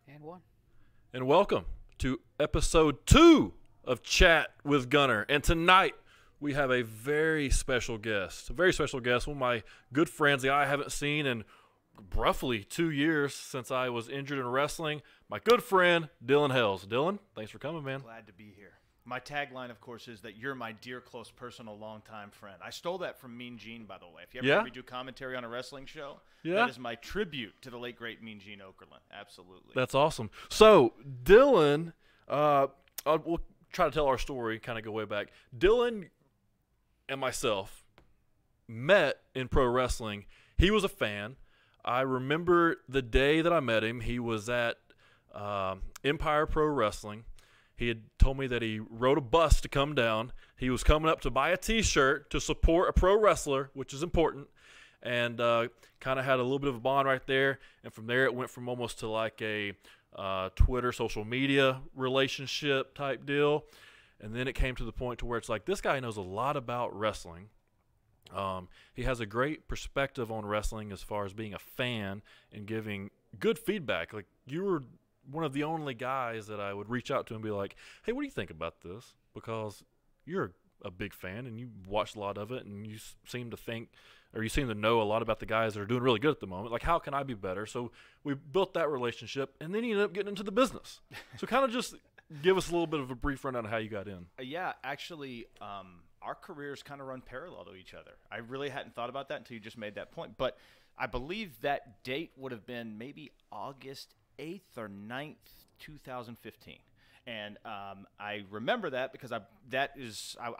And one. And welcome to episode 2 of Chat with Gunner. And tonight we have a very special guest. One of my good friends that I haven't seen in roughly 2 years since I was injured in wrestling. My good friend, Dylan Hales. Dylan, thanks for coming, man. Glad to be here. My tagline, of course, is that you're my dear, close, personal, longtime friend. I stole that from Mean Gene, by the way. If you ever heard me do commentary on a wrestling show, that is my tribute to the late, great Mean Gene Okerlund. Absolutely. That's awesome. So, Dylan, we'll try to tell our story, kind of go way back. Dylan and myself met in pro wrestling. He was a fan. I remember the day that I met him. He was at Empire Pro Wrestling. He had told me that he rode a bus to come down. He was coming up to buy a T-shirt to support a pro wrestler, which is important, and kind of had a little bit of a bond right there. And from there, it went from almost to like a Twitter, social media relationship type deal. And then it came to the point to where it's like, this guy knows a lot about wrestling. He has a great perspective on wrestling as far as being a fan and giving good feedback. Like, you were one of the only guys that I would reach out to and be like, hey, what do you think about this? Because you're a big fan and you watched a lot of it and you seem to think, or you seem to know a lot about the guys that are doing really good at the moment. Like, how can I be better? So we built that relationship, and then you ended up getting into the business. So kind of just give us a little bit of a brief rundown of how you got in. Yeah, actually, our careers kind of run parallel to each other. I really hadn't thought about that until you just made that point. But I believe that date would have been maybe August 8th or 9th, 2015. And I remember that because I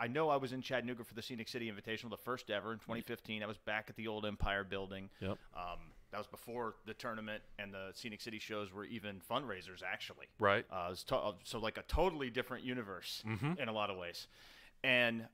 know I was in Chattanooga for the Scenic City Invitational, the first ever in 2015. I was back at the old Empire building. Yep. That was before the tournament and the Scenic City shows were even fundraisers, actually. Right. So like a totally different universe in a lot of ways. And,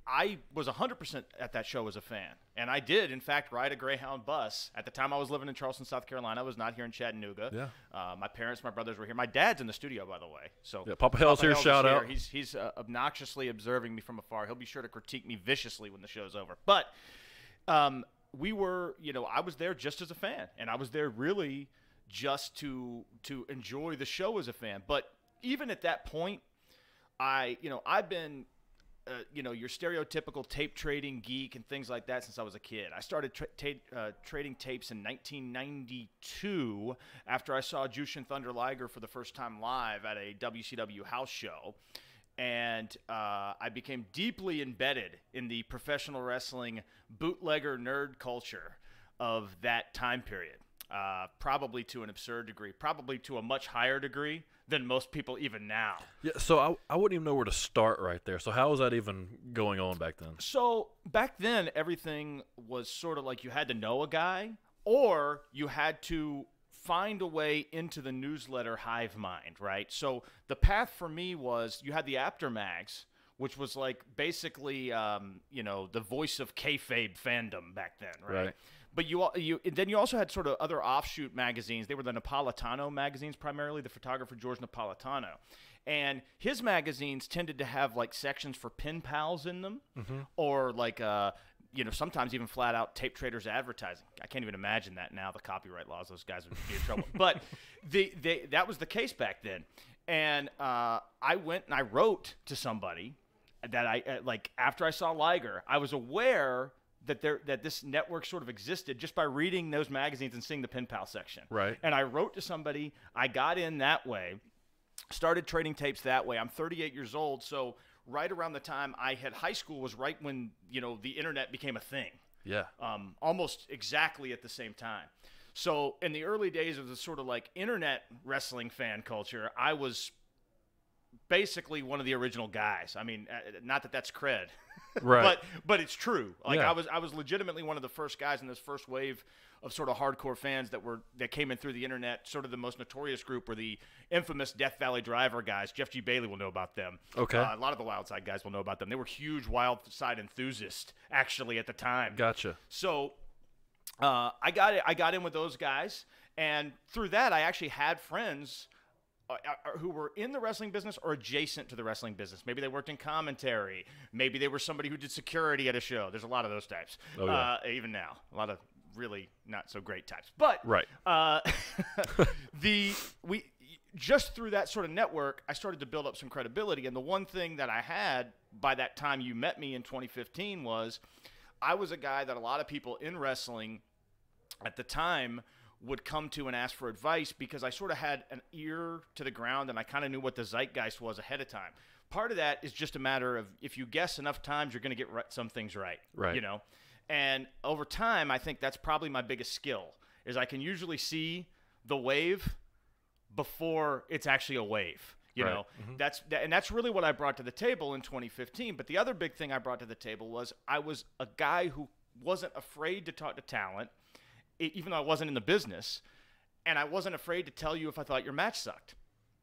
I was 100% at that show as a fan. And I did, in fact, ride a Greyhound bus. At the time, I was living in Charleston, South Carolina. I was not here in Chattanooga. Yeah. My parents, my brothers were here. My dad's in the studio, by the we So yeah, Papa Hales here, shout out. He's obnoxiously observing me from afar. He'll be sure to critique me viciously when the show's over. But we were, I was there just as a fan. And I was there really just to enjoy the show as a fan. But even at that point, I've been – your stereotypical tape trading geek and things like that since I was a kid. I started trading tapes in 1992 after I saw Jushin Thunder Liger for the first time live at a WCW house show. And I became deeply embedded in the professional wrestling bootlegger nerd culture of that time period, probably to an absurd degree, probably to a much higher degree than most people even now. Yeah, so I wouldn't even know where to start right there. So how was that even going on back then? So back then, everything was sort of like you had to know a guy or you had to find a way into the newsletter hive mind, right? So the path for me was you had the Aftermags, which was like basically, the voice of kayfabe fandom back then, right? But then you also had sort of other offshoot magazines. They were the Napolitano magazines primarily, the photographer George Napolitano. And his magazines tended to have like sections for pen pals in them or like, sometimes even flat out tape traders advertising. I can't even imagine that now, the copyright laws, those guys would be in trouble. But that was the case back then. And I went and I wrote to somebody that after I saw Liger, I was aware that this network sort of existed just by reading those magazines and seeing the pen pal section. Right. And I wrote to somebody. I got in that way, started trading tapes that way. I'm 38 years old, so right around the time I had high school was right when, the internet became a thing. Yeah. Almost exactly at the same time. So in the early days of the sort of like internet wrestling fan culture, I was basically one of the original guys. I mean, not that that's cred. Right. But it's true. Like I was legitimately one of the first guys in this first wave of sort of hardcore fans that came in through the internet. Sort of the most notorious group were the infamous Death Valley Driver guys. Jeff G. Bailey will know about them. Okay. A lot of the Wild Side guys will know about them. They were huge Wild Side enthusiasts actually at the time. Gotcha. So I got in with those guys, and through that I actually had friends who were in the wrestling business or adjacent to the wrestling business. Maybe they worked in commentary. Maybe they were somebody who did security at a show. There's a lot of those types, even now. A lot of really not so great times. But Right. Just through that sort of network, I started to build up some credibility. And the one thing that I had by that time you met me in 2015 was I was a guy that a lot of people in wrestling at the time would come to and ask for advice because I sort of had an ear to the ground and I kind of knew what the zeitgeist was ahead of time. Part of that is just a matter of if you guess enough times, you're going to get some things right. Right. You know? And over time, I think that's probably my biggest skill is I can usually see the wave before it's actually a wave, you know. And that's really what I brought to the table in 2015. But the other big thing I brought to the table was I was a guy who wasn't afraid to talk to talent, even though I wasn't in the business, and I wasn't afraid to tell you if I thought your match sucked.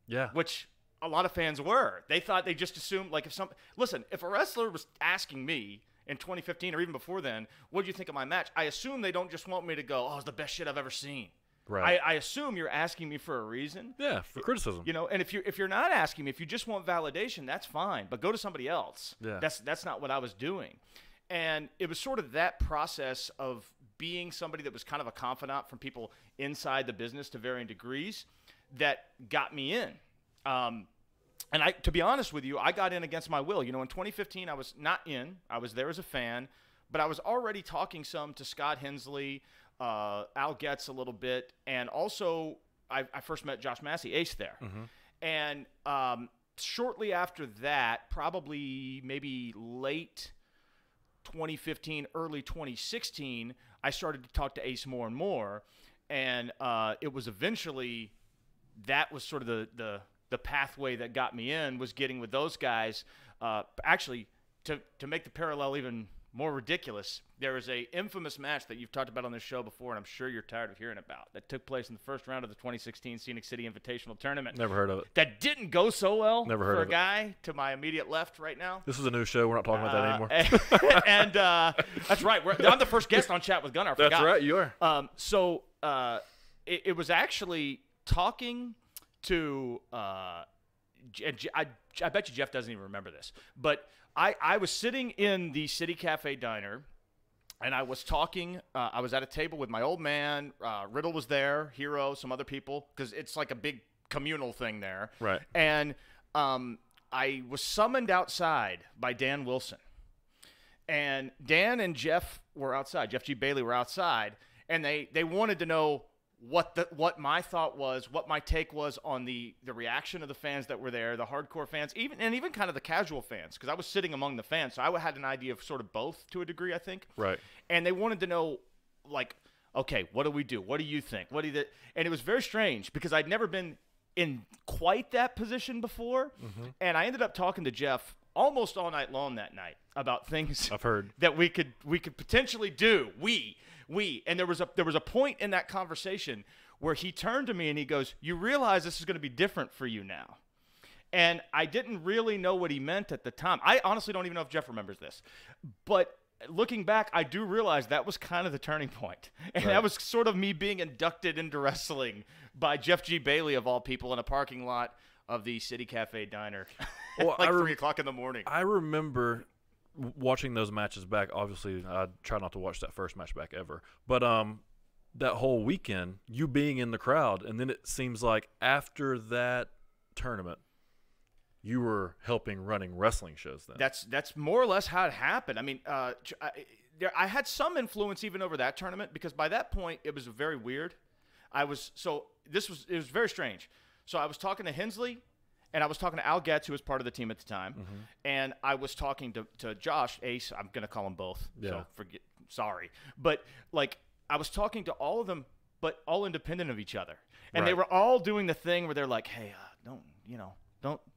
Yeah. Which a lot of fans were. They thought they just assumed, like, if a wrestler was asking me in 2015 or even before then, what do you think of my match? I assume they don't just want me to go, oh, it's the best shit I've ever seen. Right. I assume you're asking me for a reason. Yeah, for criticism. You know, and if you're not asking me, if you just want validation, that's fine. But go to somebody else. Yeah. That's not what I was doing. And it was sort of that process of being somebody that was kind of a confidant from people inside the business to varying degrees that got me in. And to be honest with you, I got in against my will. You know, in 2015, I was not in. I was there as a fan, but I was already talking some to Scott Hensley, Al Getz a little bit, and also I first met Josh Massey, Ace, there. And shortly after that, probably maybe late 2015, early 2016, I started to talk to Ace more and more, and it was eventually that was sort of the pathway that got me in, was getting with those guys. Actually, to make the parallel even more ridiculous, there is a infamous match that you've talked about on this show before, and I'm sure you're tired of hearing about, that took place in the first round of the 2016 Scenic City Invitational Tournament. Never heard of it. That didn't go so well. Never heard for of a guy to my immediate left right now. This is a new show. We're not talking about that anymore. And that's right. I'm the first guest on Chat with Gunner. I forgot. That's right. You are. So it was actually talking to I bet you Jeff doesn't even remember this, but I was sitting in the City Cafe diner, and I was talking. I was at a table with my old man. Riddle was there, Hero, some other people, because it's like a big communal thing there. Right. And I was summoned outside by Dan Wilson. And Dan and Jeff were outside. Jeff G. Bailey were outside, and they wanted to know what my thought was, what my take was on the reaction of the fans that were there, the hardcore fans, even kind of the casual fans, because I was sitting among the fans, so I had an idea of sort of both to a degree, I think. Right. And they wanted to know, like, okay, what do we do? What do you think? And it was very strange because I'd never been in quite that position before, and I ended up talking to Jeff almost all night long that night about things I've heard that we could potentially do. And there was a point in that conversation where he turned to me and he goes, "You realize this is going to be different for you now." And I didn't really know what he meant at the time. I honestly don't even know if Jeff remembers this. But looking back, I do realize that was kind of the turning point. And that was sort of me being inducted into wrestling by Jeff G. Bailey, of all people, in a parking lot of the City Cafe diner at 3 o'clock in the morning. I remember watching those matches back. Obviously, I try not to watch that first match back ever. But that whole weekend, you being in the crowd, and then it seems like after that tournament, you were running wrestling shows then. That's more or less how it happened. I mean, I had some influence even over that tournament because by that point it was very weird. It was very strange. So I was talking to Hensley, and I was talking to Al Getz, who was part of the team at the time, and I was talking to Josh, Ace. I'm gonna call them both. Yeah. So sorry, but like I was talking to all of them, but all independent of each other, and they were all doing the thing where they're like, "Hey,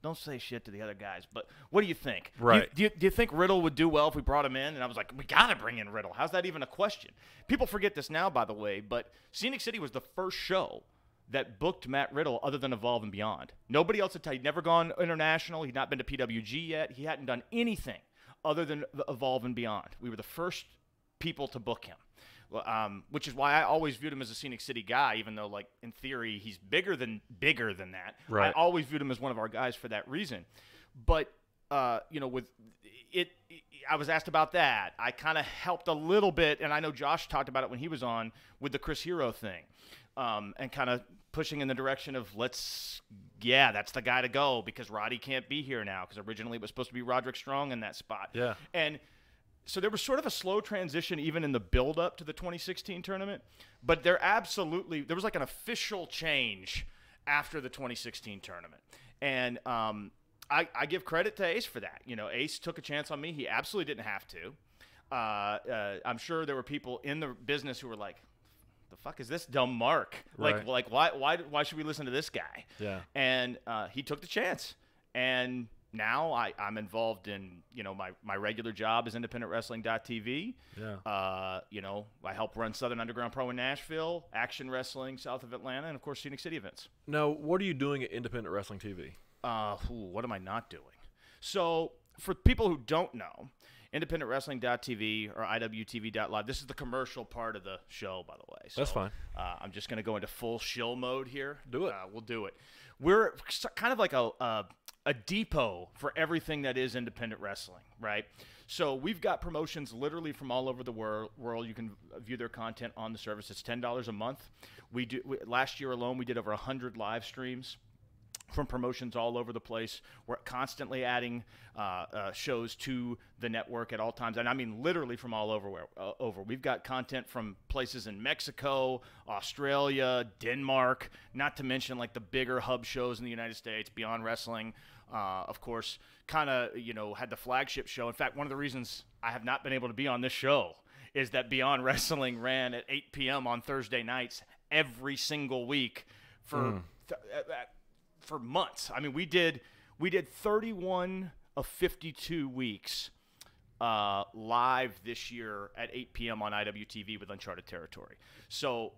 don't say shit to the other guys, but what do you think? Right. Do you think Riddle would do well if we brought him in?" And I was like, "We got to bring in Riddle. How's that even a question?" People forget this now, by the way, but Scenic City was the first show that booked Matt Riddle other than Evolve and Beyond. Nobody else he'd never gone international. He'd not been to PWG yet. He hadn't done anything other than Evolve and Beyond. We were the first people to book him. Which is why I always viewed him as a Scenic City guy, even though, like, in theory, he's bigger than that. Right. I always viewed him as one of our guys for that reason. But I was asked about that. I kind of helped a little bit, and I know Josh talked about it when he was on with the Chris Hero thing, and kind of pushing in the direction of that's the guy to go because Roddy can't be here now because originally it was supposed to be Roderick Strong in that spot. Yeah. And so there was sort of a slow transition even in the build-up to the 2016 tournament, but there was like an official change after the 2016 tournament. And I give credit to Ace for that. You know, Ace took a chance on me. He absolutely didn't have to. I'm sure there were people in the business who were like, the fuck is this dumb Mark? Right. Like why should we listen to this guy? Yeah. And he took the chance. And now I'm involved in, you know, my regular job is independentwrestling.tv. Yeah. You know, I help run Southern Underground Pro in Nashville, Action Wrestling south of Atlanta, and of course Scenic City events. Now, what are you doing at Independent Wrestling TV? What am I not doing? So for people who don't know, independentwrestling.tv or iwtv.live. This is the commercial part of the show, by the way. So, that's fine. I'm just going to go into full shill mode here. Do it. We'll do it. We're kind of like a depot for everything that is independent wrestling, right? So we've got promotions literally from all over the world. You can view their content on the service. It's $10 a month. Last year alone, we did over 100 live streams from promotions all over the place. We're constantly adding shows to the network at all times. And I mean literally from all over. We've got content from places in Mexico, Australia, Denmark, not to mention like the bigger hub shows in the United States, Beyond Wrestling. Of course, kind of, you know, had the flagship show. In fact, one of the reasons I have not been able to be on this show is that Beyond Wrestling ran at 8 p.m. on Thursday nights every single week for months. I mean, we did 31 of 52 weeks live this year at 8 p.m. on IWTV with Uncharted Territory. So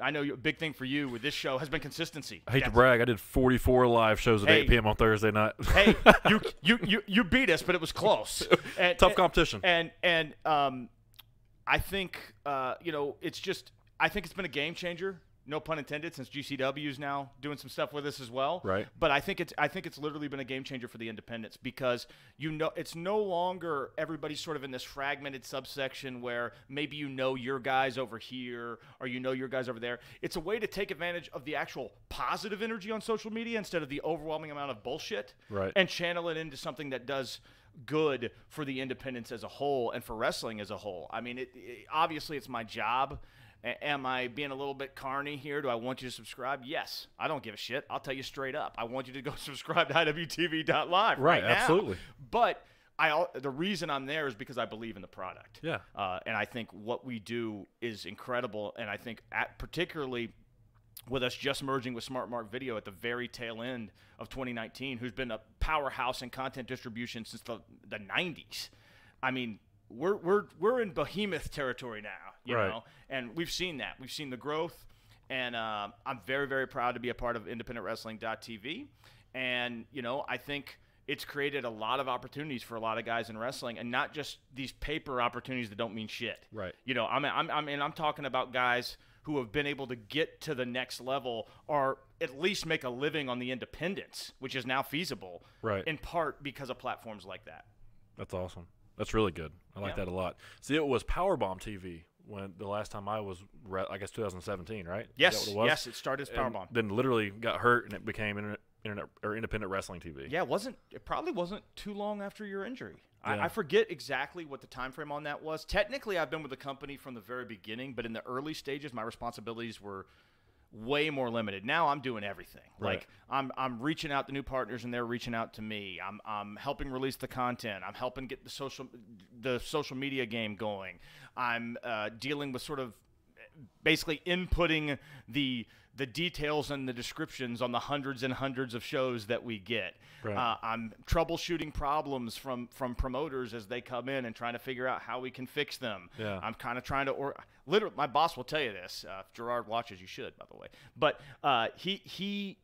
I know a big thing for you with this show has been consistency. I hate to brag, I did 44 live shows at 8 p.m. on Thursday night. Hey, you beat us, but it was close. Tough competition. And I think you know, I think it's been a game changer. No pun intended, since GCW is now doing some stuff with us as well. Right. But I think it's literally been a game changer for the independents because, you know, it's no longer everybody's sort of in this fragmented subsection where maybe you know your guys over here or you know your guys over there. It's a way to take advantage of the actual positive energy on social media instead of the overwhelming amount of bullshit. Right. And channel it into something that does good for the independents as a whole and for wrestling as a whole. I mean, obviously it's my job. Am I being a little bit carny here? Do I want you to subscribe? Yes. I don't give a shit. I'll tell you straight up. I want you to go subscribe to IWTV.live right now. Absolutely. But the reason I'm there is because I believe in the product. Yeah. And I think what we do is incredible. And I think particularly with us just merging with Smart Mark Video at the very tail end of 2019, who's been a powerhouse in content distribution since the 90s. I mean, we're in behemoth territory now, you know, and we've seen that. We've seen the growth, and I'm very, very proud to be a part of independentwrestling.tv. And, you know, I think it's created a lot of opportunities for a lot of guys in wrestling, and not just these paper opportunities that don't mean shit. Right. You know, I'm talking about guys who have been able to get to the next level or at least make a living on the independents, which is now feasible, in part because of platforms like that. That's awesome. That's really good. I like that a lot. See, it was Powerbomb TV when the last time I was, I guess 2017, right? Yes, Is that what it was? yes, it started as Powerbomb. Then literally got hurt, and it became Independent Wrestling TV. Yeah, it probably wasn't too long after your injury. Yeah. I forget exactly what the time frame on that was. Technically, I've been with the company from the very beginning, but in the early stages, my responsibilities were way more limited. Now I'm doing everything. Right. Like I'm reaching out to new partners and they're reaching out to me. I'm helping release the content. I'm helping get the social media game going. I'm dealing with sort of basically inputting the details and the descriptions on the hundreds and hundreds of shows that we get. Right. I'm troubleshooting problems from promoters as they come in and trying to figure out how we can fix them. Yeah. I'm kind of trying to literally, my boss will tell you this. If Gerard watches, you should, by the way. But he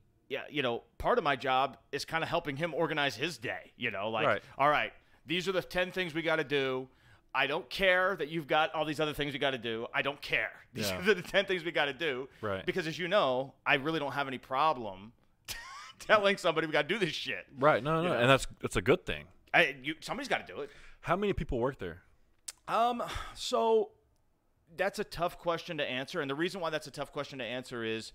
you know, part of my job is kind of helping him organize his day. You know, like, all right, these are the 10 things we got to do. I don't care that you've got all these other things we got to do. I don't care. These are the 10 things we got to do. Right. Because as you know, I really don't have any problem telling somebody we got to do this shit. Right. No. And that's a good thing. Somebody's got to do it. How many people work there? So that's a tough question to answer, and the reason why that's a tough question to answer is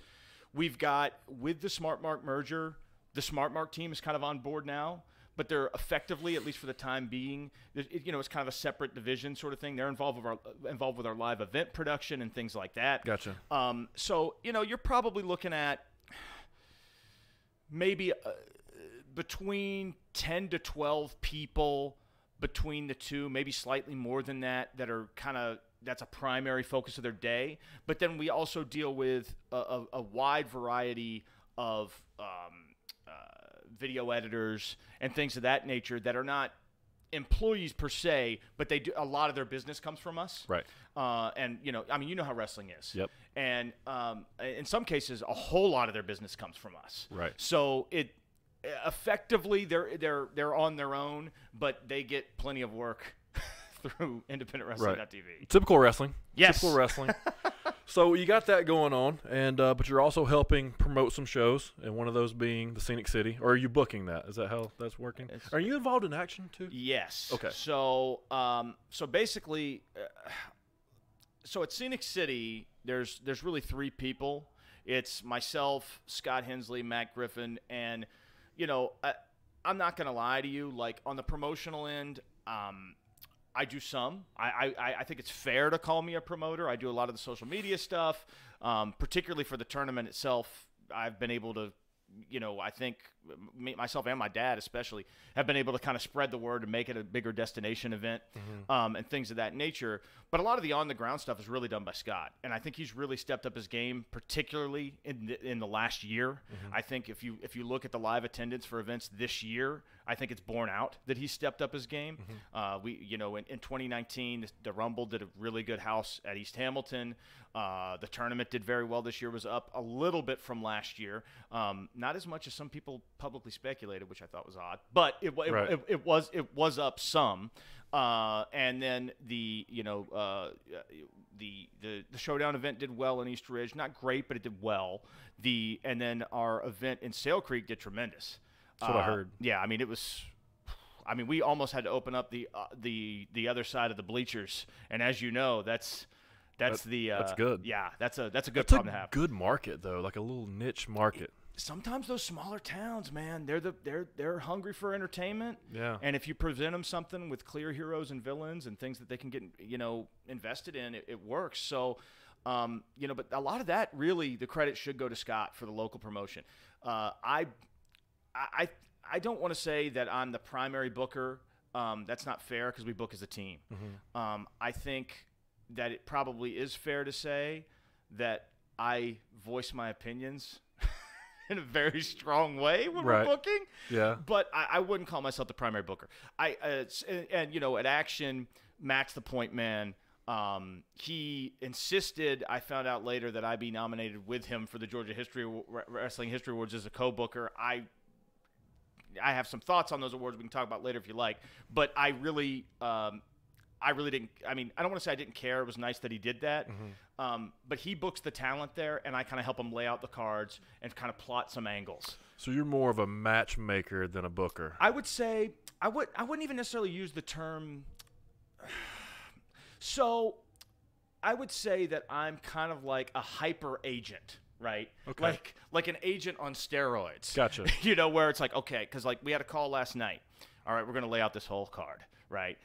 we've got, with the SmartMark merger, the SmartMark team is kind of on board now, but they're effectively, at least for the time being, it's kind of a separate division sort of thing. They're involved with our live event production and things like that. Gotcha. So you're probably looking at maybe between 10 to 12 people between the two, maybe slightly more than that are kind of, that's a primary focus of their day. But then we also deal with a wide variety of video editors and things of that nature that are not employees per se, but they do, a lot of their business comes from us. Right. And you know how wrestling is. Yep. And in some cases, a whole lot of their business comes from us. Right. So it effectively they're on their own, but they get plenty of work through independentwrestling.tv. Right. Typical wrestling. Yes. Typical wrestling. So you got that going on, and but you're also helping promote some shows, and one of those being the Scenic City. Or are you booking that? Is that how that's working? Are you involved in action too? Yes. Okay. So so basically, so at Scenic City, there's really three people. It's myself, Scott Hensley, Matt Griffin, and I'm not gonna lie to you. Like on the promotional end, I do some. I think it's fair to call me a promoter. I do a lot of the social media stuff, particularly for the tournament itself. I've been able to, I think myself and my dad especially have been able to kind of spread the word and make it a bigger destination event, and things of that nature. But a lot of the on-the-ground stuff is really done by Scott, and I think he's really stepped up his game, particularly in the last year. I think if you look at the live attendance for events this year, I think it's borne out that he stepped up his game. In 2019, the Rumble did a really good house at East Hamilton. The tournament did very well this year, was up a little bit from last year. Not as much as some people publicly speculated, which I thought was odd, but it was up some. And then the Showdown event did well in East Ridge, not great, but it did well. And then our event in Sale Creek did tremendous. That's what I heard. Yeah, I mean it was. I mean, we almost had to open up the other side of the bleachers, and as you know, that's good. Yeah, that's a good problem to have. Good market though, like a little niche market. Sometimes those smaller towns, man, they're hungry for entertainment. Yeah. And if you present them something with clear heroes and villains and things that they can get invested in, it works. So, but a lot of that really the credit should go to Scott for the local promotion. I don't want to say that I'm the primary booker. That's not fair because we book as a team. I think that it probably is fair to say that I voice my opinions in a very strong way when we're booking. Yeah. But I wouldn't call myself the primary booker. At Action, Matt's the point man. He insisted, I found out later, that I be nominated with him for the Georgia Wrestling History Awards as a co-booker. I have some thoughts on those awards we can talk about later if you like. But I really didn't. I mean, I don't want to say I didn't care. It was nice that he did that. But he books the talent there, and I kind of help him lay out the cards and kind of plot some angles. So you're more of a matchmaker than a booker. I would say I wouldn't even necessarily use the term. So I would say that I'm kind of like a hyper agent. Right? Okay. Like an agent on steroids. Gotcha. Where it's like, okay, because like we had a call last night. All right, we're going to lay out this whole card, right?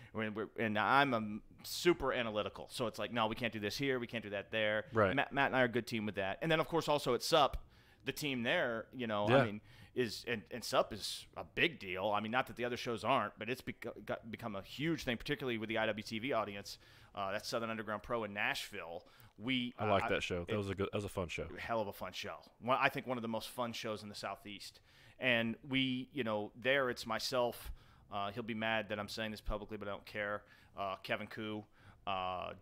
And I'm super analytical. So it's like, no, we can't do this here. We can't do that there. Right. Matt and I are a good team with that. And then, of course, also at SUP, the team there, Yeah. I mean, and SUP is a big deal. I mean, not that the other shows aren't, but it's become a huge thing, particularly with the IWTV audience. That's Southern Underground Pro in Nashville. I like that show. That was a fun show. Hell of a fun show. I think one of the most fun shows in the Southeast. And we, there it's myself. He'll be mad that I'm saying this publicly, but I don't care. Kevin Koo,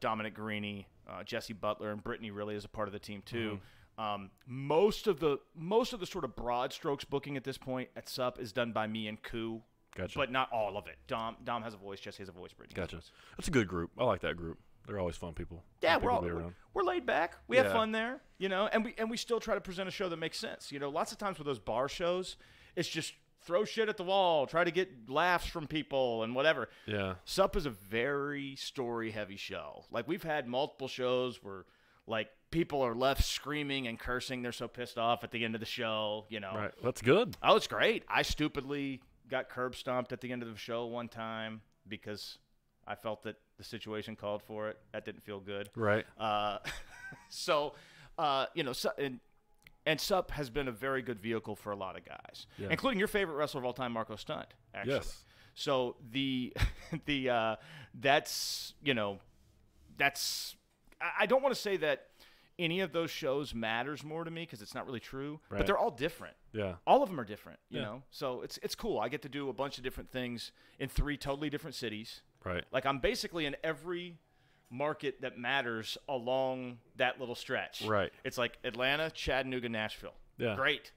Dominic Guarini, Jesse Butler, and Brittany really is a part of the team too. Most of the sort of broad strokes booking at this point at SUP is done by me and Koo. Gotcha. But not all of it. Dom has a voice. Jesse has a voice. Brittany. Gotcha. That's a good group. I like that group. They're always fun people. Yeah, Fun we're laid back. We have fun there, and we still try to present a show that makes sense. Lots of times with those bar shows, it's just throw shit at the wall, try to get laughs from people and whatever. Yeah. Sup is a very story-heavy show. Like, we've had multiple shows where, like, people are left screaming and cursing. They're so pissed off at the end of the show, you know. Right. That's good. Oh, it's great. I stupidly got curb stomped at the end of the show one time because I felt that the situation called for it. That didn't feel good. Right. You know, and Sup has been a very good vehicle for a lot of guys, Yeah. including your favorite wrestler of all time, Marco Stunt, actually. Yes. So that's, you know, that's, I don't want to say that any of those shows matters more to me because it's not really true, Right. but they're all different. Yeah. All of them are different, you Yeah. know? So it's cool. I get to do a bunch of different things in 3 totally different cities. Right. Like, I'm basically in every market that matters along that little stretch. Right. It's like Atlanta, Chattanooga, Nashville. Yeah. Great.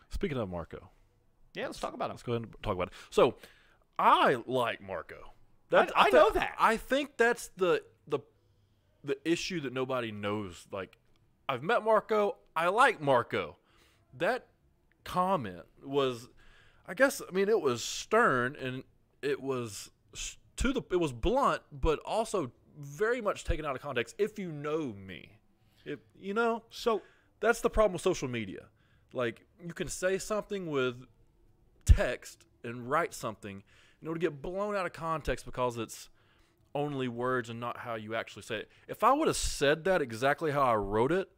Speaking of Marco, Yeah, let's talk about him. let's go ahead and talk about it. So, I like Marco. I know that. I think that's the issue that nobody knows. Like, I've met Marco. I like Marco. That comment was, I guess, I mean, it was stern and it was it was blunt, but also very much taken out of context. If you know me, you know, so that's the problem with social media. Like, you can say something with text and write something, and it'll get blown out of context because it's only words and not how you actually say it. If I would have said that exactly how I wrote it,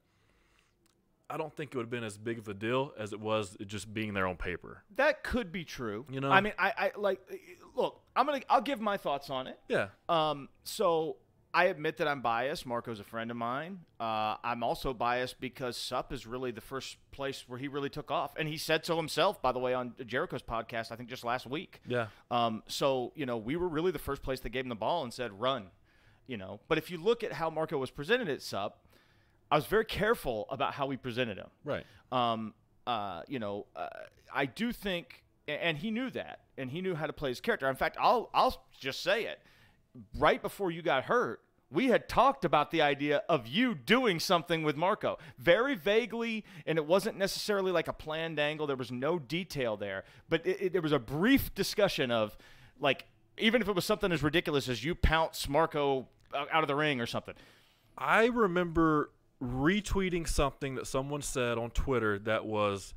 I don't think it would have been as big of a deal as it was just being there on paper. That could be true. You know? I mean, I like, look, I'll give my thoughts on it. Yeah. So I admit that I'm biased. Marco's a friend of mine. I'm also biased because Sup is really the first place where he really took off. And he said so himself, by the way, on Jericho's podcast, I think just last week. Yeah. So, you know, we were really the first place that gave him the ball and said, run, you know. But if you look at how Marco was presented at Sup, I was very careful about how we presented him. Right. You know, I do think, and he knew that, and he knew how to play his character. In fact, I'll just say it. Right before you got hurt, we had talked about the idea of you doing something with Marco, very vaguely, and it wasn't necessarily like a planned angle. There was no detail there, but there was a brief discussion of, like, even if it was something as ridiculous as you pounce Marco out of the ring or something. I remember retweeting something that someone said on Twitter that was,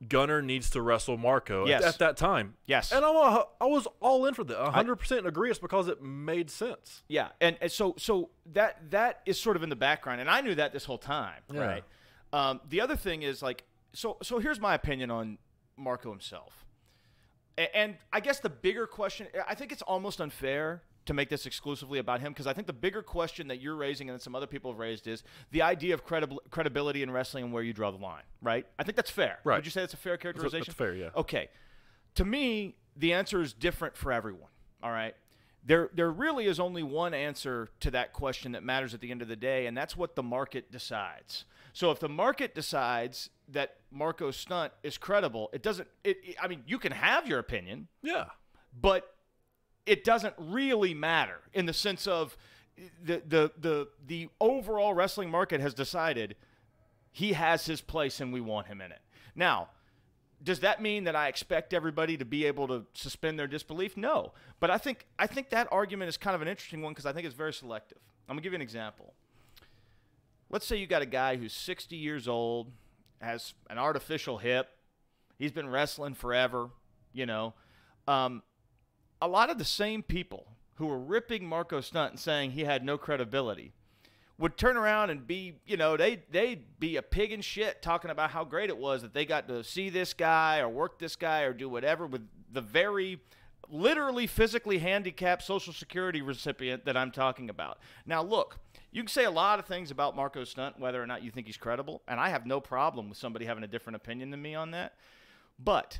Gunner needs to wrestle Marco at that time. Yes. And I was all in for that. 100% agree. It's because it made sense. Yeah. And so that is sort of in the background. And I knew that this whole time. Yeah. Right. The other thing is, like, so here's my opinion on Marco himself. And I guess the bigger question, I think it's almost unfair to make this exclusively about him, because I think the bigger question that you're raising and that some other people have raised is the idea of credibility in wrestling and where you draw the line, right? I think that's fair. Right. Would you say that's a fair characterization? That's fair, yeah. Okay. To me, the answer is different for everyone, all right? There really is only one answer to that question that matters at the end of the day, and that's what the market decides. So if the market decides that Marco Stunt is credible, I mean, you can have your opinion. Yeah. But it doesn't really matter in the sense of the overall wrestling market has decided he has his place and we want him in it. Now, does that mean that I expect everybody to be able to suspend their disbelief? No. But I think that argument is kind of an interesting one because I think it's very selective. I'm going to give you an example. Let's say you got a guy who's 60 years old, has an artificial hip. He's been wrestling forever, you know. A lot of the same people who were ripping Marco Stunt and saying he had no credibility would turn around and be, you know, they'd be a pig in shit talking about how great it was that they got to see this guy or work this guy or do whatever with the very literally physically handicapped Social Security recipient that I'm talking about. Now, look, you can say a lot of things about Marco Stunt, whether or not you think he's credible, and I have no problem with somebody having a different opinion than me on that. But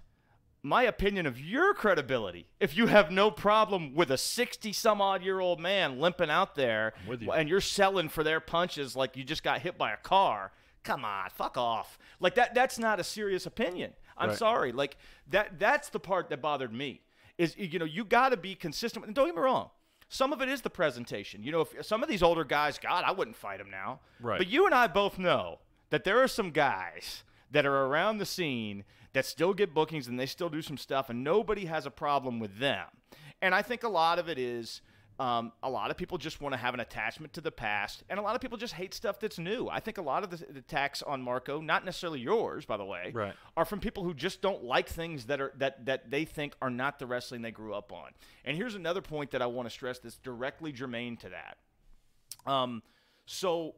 my opinion of your credibility, if you have no problem with a 60-some-odd-year-old man limping out there and you're selling for their punches like you just got hit by a car, come on, fuck off. Like, that's not a serious opinion. I'm sorry. Like, that's the part that bothered me is, you know, you got to be consistent. And don't get me wrong. Some of it is the presentation. You know, if some of these older guys, God, I wouldn't fight them now. Right. But you and I both know that there are some guys that are around the scene that still get bookings and they still do some stuff, and nobody has a problem with them. And I think a lot of it is a lot of people just want to have an attachment to the past, and a lot of people just hate stuff that's new. I think a lot of the attacks on Marco, not necessarily yours, by the way, Right. are from people who just don't like things that they think are not the wrestling they grew up on. And here's another point that I want to stress that's directly germane to that. So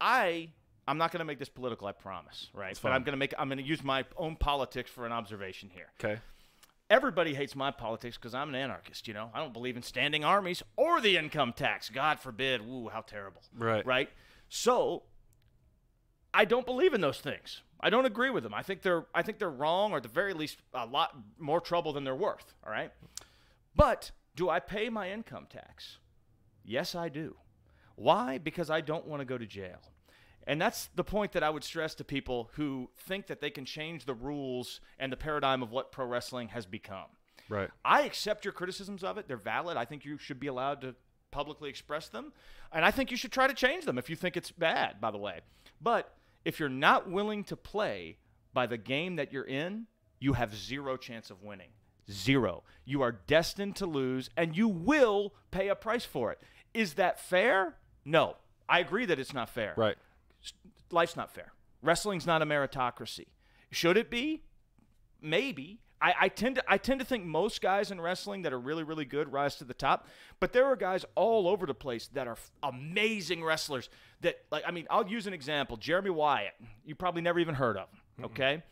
I'm not going to make this political, I promise, right? But I'm going to use my own politics for an observation here. Okay. Everybody hates my politics because I'm an anarchist, you know. I don't believe in standing armies or the income tax. God forbid. Ooh, how terrible. Right. Right? So I don't believe in those things. I don't agree with them. I think they're wrong, or at the very least a lot more trouble than they're worth, all right? But do I pay my income tax? Yes, I do. Why? Because I don't want to go to jail. And that's the point that I would stress to people who think that they can change the rules and the paradigm of what pro wrestling has become. Right. I accept your criticisms of it. They're valid. I think you should be allowed to publicly express them. And I think you should try to change them if you think it's bad, by the way. But if you're not willing to play by the game that you're in, you have zero chance of winning. Zero. You are destined to lose, and you will pay a price for it. Is that fair? No. I agree that it's not fair. Right. Life's not fair. Wrestling's not a meritocracy. Should it be? Maybe. I tend to think most guys in wrestling that are really, really good rise to the top, but there are guys all over the place that are amazing wrestlers that, like, I mean, I'll use an example. Jeremy Wyatt. You probably never even heard of him, okay?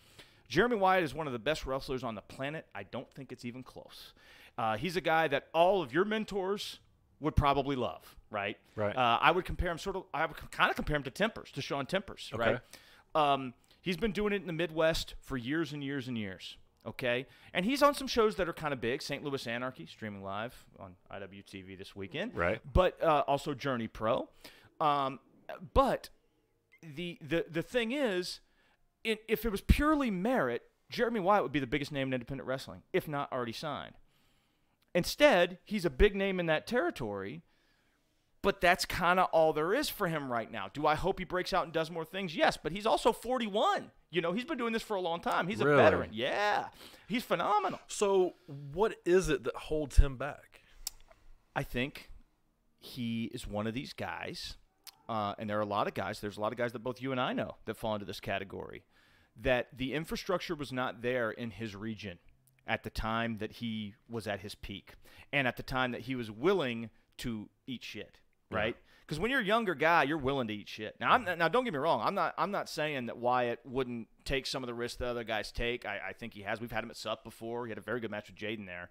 Jeremy Wyatt is one of the best wrestlers on the planet. I don't think it's even close. He's a guy that all of your mentors would probably love, right? Right. I would compare him I would kind of compare him to Tempers, to Sean Tempers, Okay. right? He's been doing it in the Midwest for years and years and years, okay? And he's on some shows that are kind of big. St. Louis Anarchy, streaming live on IWTV this weekend. Right. But also Journey Pro. But the thing is, if it was purely merit, Jeremy Wyatt would be the biggest name in independent wrestling, if not already signed. Instead, he's a big name in that territory, but that's kind of all there is for him right now. Do I hope he breaks out and does more things? Yes, but he's also 41. You know, he's been doing this for a long time. He's Really? a veteran. Yeah, he's phenomenal. So what is it that holds him back? I think he is one of these guys, and there are a lot of guys. There's a lot of guys that both you and I know that fall into this category, that the infrastructure was not there in his region at the time that he was at his peak, and at the time that he was willing to eat shit, right? Because when you're a younger guy, you're willing to eat shit. Now, don't get me wrong. I'm not saying that Wyatt wouldn't take some of the risks that other guys take. I think he has. We've had him at SUP before. He had a very good match with Jaden there.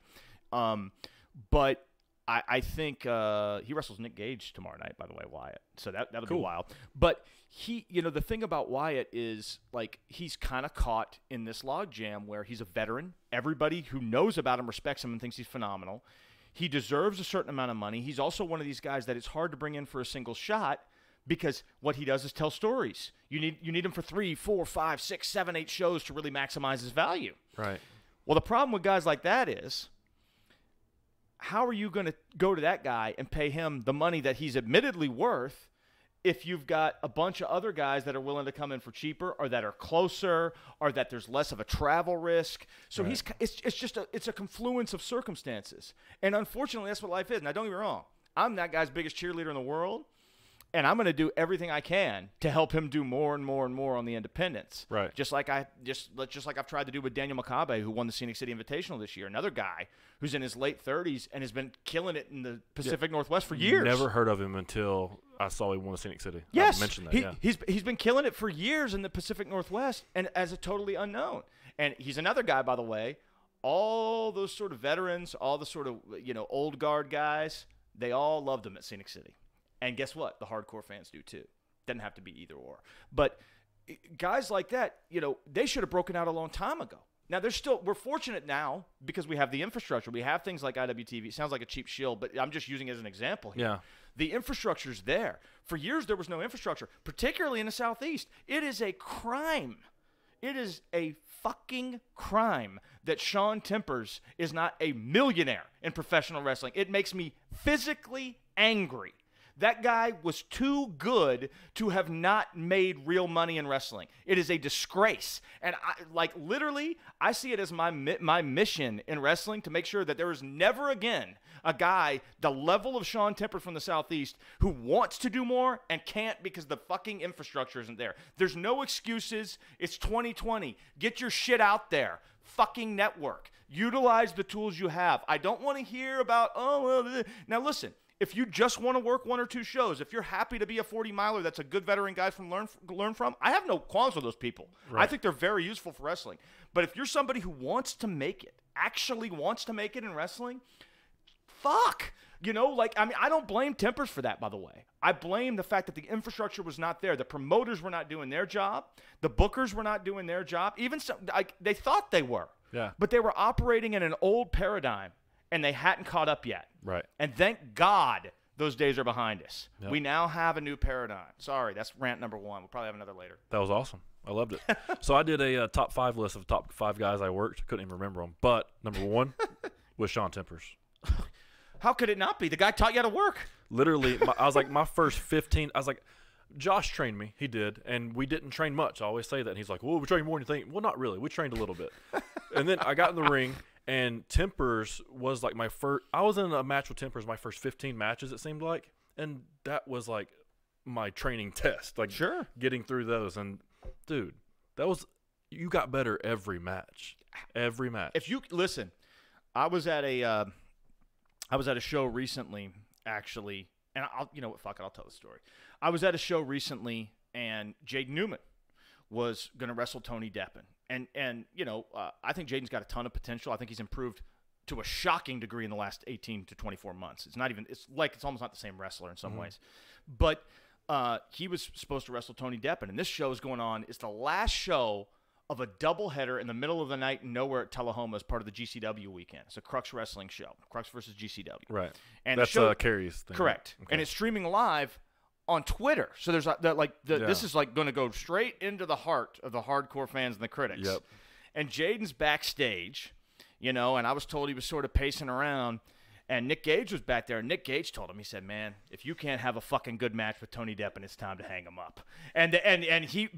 But I think he wrestles Nick Gage tomorrow night, by the way, Wyatt. So that'll be wild. But the thing about Wyatt is, like, he's kind of caught in this logjam where he's a veteran. Everybody who knows about him respects him and thinks he's phenomenal. He deserves a certain amount of money. He's also one of these guys that it's hard to bring in for a single shot because what he does is tell stories. You need him for 3, 4, 5, 6, 7, 8 shows to really maximize his value. Right. Well, the problem with guys like that is, how are you going to go to that guy and pay him the money that he's admittedly worth if you've got a bunch of other guys that are willing to come in for cheaper, or that are closer, or that there's less of a travel risk? So Right. it's a confluence of circumstances. And unfortunately, that's what life is. Now, don't get me wrong. I'm that guy's biggest cheerleader in the world, and I'm going to do everything I can to help him do more and more and more on the independents. Right. Just like I've tried to do with Daniel Makabe, who won the Scenic City Invitational this year. Another guy who's in his late 30s and has been killing it in the Pacific Northwest for years. Never heard of him until I saw he won the Scenic City. Yes, I mentioned that. he's been killing it for years in the Pacific Northwest and as a totally unknown. And he's another guy, by the way. All those sort of veterans, all the sort of old guard guys, they all loved him at Scenic City. And guess what? The hardcore fans do too. Doesn't have to be either or. But guys like that, they should have broken out a long time ago. Now, we're fortunate now because we have the infrastructure. We have things like IWTV. It sounds like a cheap shill, but I'm just using it as an example here. Yeah. The infrastructure's there. For years, there was no infrastructure, particularly in the Southeast. It is a crime. It is a fucking crime that Sean Tempers is not a millionaire in professional wrestling. It makes me physically angry That guy was too good to have not made real money in wrestling. It is a disgrace. And literally, I see it as my mission in wrestling to make sure that there is never again a guy the level of Sean Temper from the Southeast who wants to do more and can't because the fucking infrastructure isn't there. There's no excuses. It's 2020. Get your shit out there. Fucking network. Utilize the tools you have. I don't want to hear about, now listen, if you just want to work 1 or 2 shows, if you're happy to be a 40-miler that's a good veteran guy from learn from, I have no qualms with those people. Right. I think they're very useful for wrestling. But if you're somebody who wants to make it, actually wants to make it in wrestling, fuck. You know, like, I mean, I don't blame Tempers for that, by the way. I blame the fact that the infrastructure was not there. The promoters were not doing their job. The bookers were not doing their job. Even some, like, they thought they were. Yeah. But they were operating in an old paradigm, and they hadn't caught up yet. Right. And thank God those days are behind us. Yep. We now have a new paradigm. Sorry, that's rant number 1. We'll probably have another later. That was awesome. I loved it. So I did a top 5 list of top 5 guys I worked. Couldn't even remember them. But number 1 was Sean Tempers. How could it not be? The guy taught you how to work. Literally, I was like, my first 15, I was like, Josh trained me. He did. And we didn't train much. I always say that. And he's like, well, we trained more than you think. Well, not really. We trained a little bit. And then I got in the ring, and Tempers was like my first – I was in a match with Tempers my first 15 matches, it seemed like. And that was like my training test. Like, sure, getting through those. And, dude, that was – you got better every match. Every match. If you – listen, I was at a show recently, actually, and you know what, fuck it, I'll tell the story. I was at a show recently, and Jaden Newman was going to wrestle Tony Deppen. And you know, I think Jaden's got a ton of potential. I think he's improved to a shocking degree in the last 18 to 24 months. It's almost not the same wrestler in some ways. But he was supposed to wrestle Tony Deppen, and this show is going on. It's the last show of a doubleheader in the middle of the night nowhere at Tullahoma as part of the GCW weekend. It's a Crux wrestling show, Crux versus GCW. Right. And that's Carrie's thing. Correct. Okay. And it's streaming live on Twitter. So there's this is like going to go straight into the heart of the hardcore fans and the critics. Yep. And Jaden's backstage, you know, and I was told he was sort of pacing around. And Nick Gage was back there, and Nick Gage told him, he said, man, if you can't have a fucking good match with Tony Deppen, it's time to hang him up.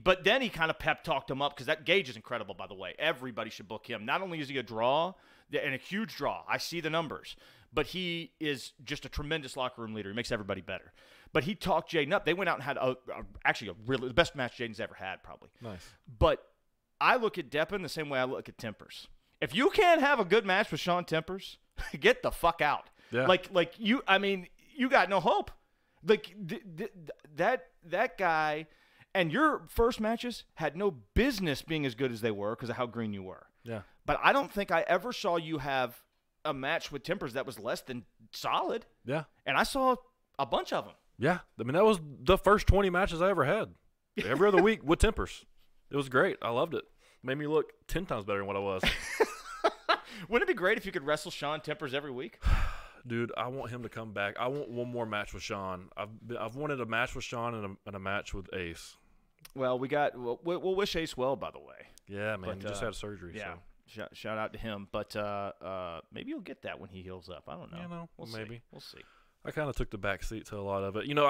But then he kind of pep talked him up, because that Gage is incredible, by the way. Everybody should book him. Not only is he a draw, and a huge draw, I see the numbers, but he is just a tremendous locker room leader. He makes everybody better. But he talked Jaden up. They went out and had the best match Jaden's ever had, probably. Nice. But I look at Deppen the same way I look at Tempers. If you can't have a good match with Sean Tempers, get the fuck out. Yeah. Like you, I mean, you got no hope. Like that guy, and your first matches had no business being as good as they were because of how green you were. Yeah. But I don't think I ever saw you have a match with Tempers that was less than solid. Yeah. And I saw a bunch of them. Yeah. I mean, that was the first 20 matches I ever had. Every other week with Tempers. It was great. I loved it. Made me look 10 times better than what I was. Wouldn't it be great if you could wrestle Sean Tempers every week? Dude, I want him to come back. I want one more match with Sean. I've wanted a match with Sean and a match with Ace. Well, we'll wish Ace well, by the way. Yeah, man. But, he just had surgery. Yeah. So. Shout out to him. But maybe you'll get that when he heals up. I don't know. You know, maybe. See. We'll see. I kind of took the back seat to a lot of it. You know,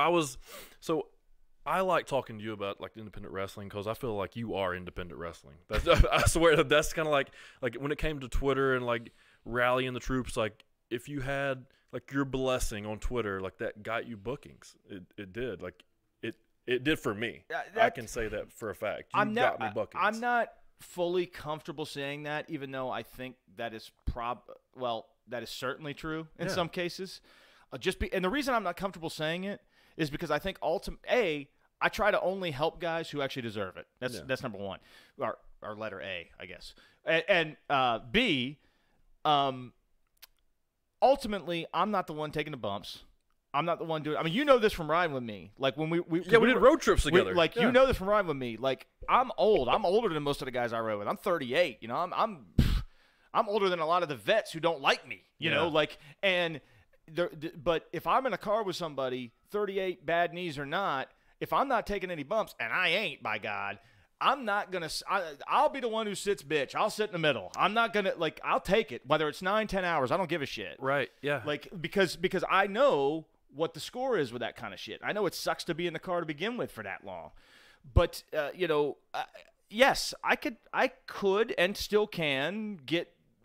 I like talking to you about like independent wrestling because I feel like you are independent wrestling. I swear that's kind of like when it came to Twitter and like rallying the troops. Like if you had like your blessing on Twitter, like that got you bookings. It did. Like it did for me. I can say that for a fact. You got me bookings. I'm not fully comfortable saying that, even though I think that is that is certainly true in some cases. And the reason I'm not comfortable saying it is because I think I try to only help guys who actually deserve it. That's number one. Our letter A, I guess. And B, ultimately, I'm not the one taking the bumps. I'm not the one doing. I mean, you know this from riding with me. Like when we did road trips together. You know this from riding with me. Like I'm old. I'm older than most of the guys I rode with. I'm 38. You know, I'm older than a lot of the vets who don't like me. You know, but if I'm in a car with somebody, 38, bad knees or not, if I'm not taking any bumps, and I ain't, by God, I'm not going to – I'll be the one who sits bitch. I'll sit in the middle. I'm not going to – I'll take it, whether it's 9, 10 hours. I don't give a shit. Right, yeah. Because I know what the score is with that kind of shit. I know it sucks to be in the car to begin with for that long, but yes, I could and still can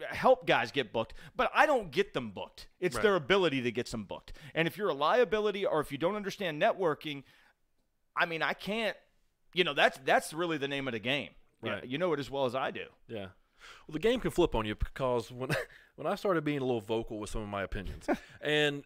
help guys get booked, but I don't get them booked. It's their ability that gets them booked. And if you're a liability or if you don't understand networking, I mean, I can't. That's really the name of the game. Right. You know it as well as I do. Yeah. Well, the game can flip on you because when I started being a little vocal with some of my opinions, and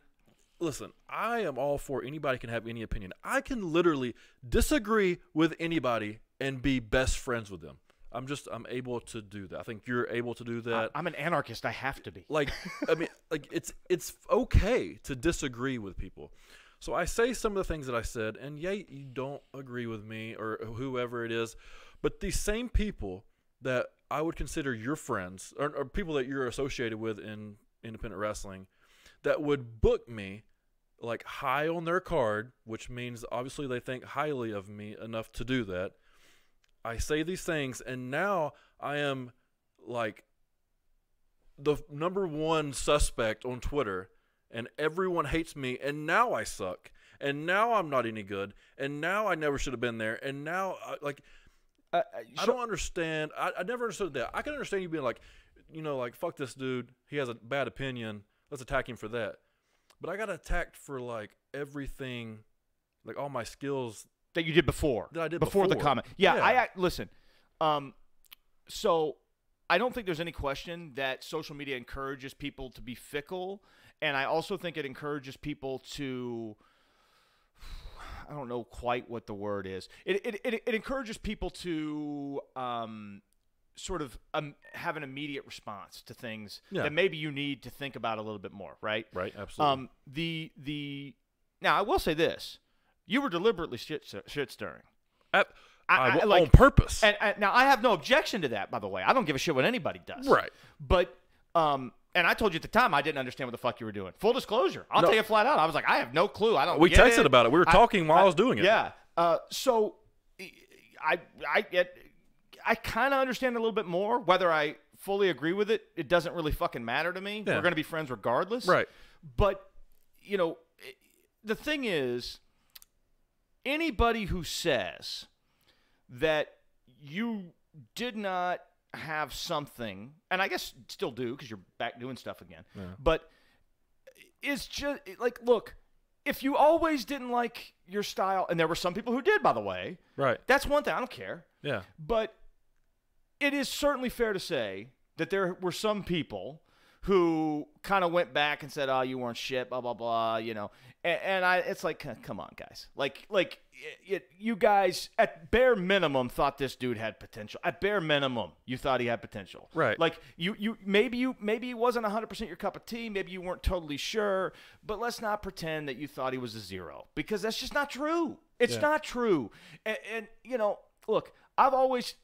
listen, I am all for anybody can have any opinion. I can literally disagree with anybody and be best friends with them. I'm able to do that. I think you're able to do that. I'm an anarchist. I have to be. I mean, it's okay to disagree with people. So I say some of the things that I said, and you don't agree with me or whoever it is, but these same people that I would consider your friends or people that you're associated with in independent wrestling that would book me like high on their card, which means obviously they think highly of me enough to do that. I say these things, and now I am like the #1 suspect on Twitter, and everyone hates me, and now I suck, and now I'm not any good, and now I never should have been there, and now I don't understand. I never understood that. I can understand you being like, fuck this dude. He has a bad opinion. Let's attack him for that. But I got attacked for like everything, like all my skills that you did before. That I did before the comment. Yeah. I listen. So I don't think there's any question that social media encourages people to be fickle, and I also think it encourages people to. I don't know quite what the word is. It encourages people to sort of have an immediate response to things that maybe you need to think about a little bit more, right? Right, absolutely. Now I will say this: you were deliberately shit stirring. On purpose. And now I have no objection to that. By the way, I don't give a shit what anybody does. Right. But and I told you at the time I didn't understand what the fuck you were doing. Full disclosure, I'll tell you flat out. I was like, I have no clue. I don't. We get texted it. about it. We were talking while I was doing it. Yeah. So I kind of understand a little bit more. Whether I fully agree with it, it doesn't really fucking matter to me. Yeah. We're going to be friends regardless. Right. But, the thing is, anybody who says that you did not have something, and I guess still do because you're back doing stuff again, but it's just like, look, if you always didn't like your style, and there were some people who did, by the way, right? That's one thing. I don't care. Yeah. But it is certainly fair to say that there were some people who kind of went back and said, "Oh, you weren't shit," blah blah blah, and it's like, come on, guys, like you guys at bare minimum thought this dude had potential. At bare minimum, you thought he had potential, right? Like maybe he wasn't 100% your cup of tea. Maybe you weren't totally sure, but let's not pretend that you thought he was a zero, because that's just not true. It's not true. And look, I've always,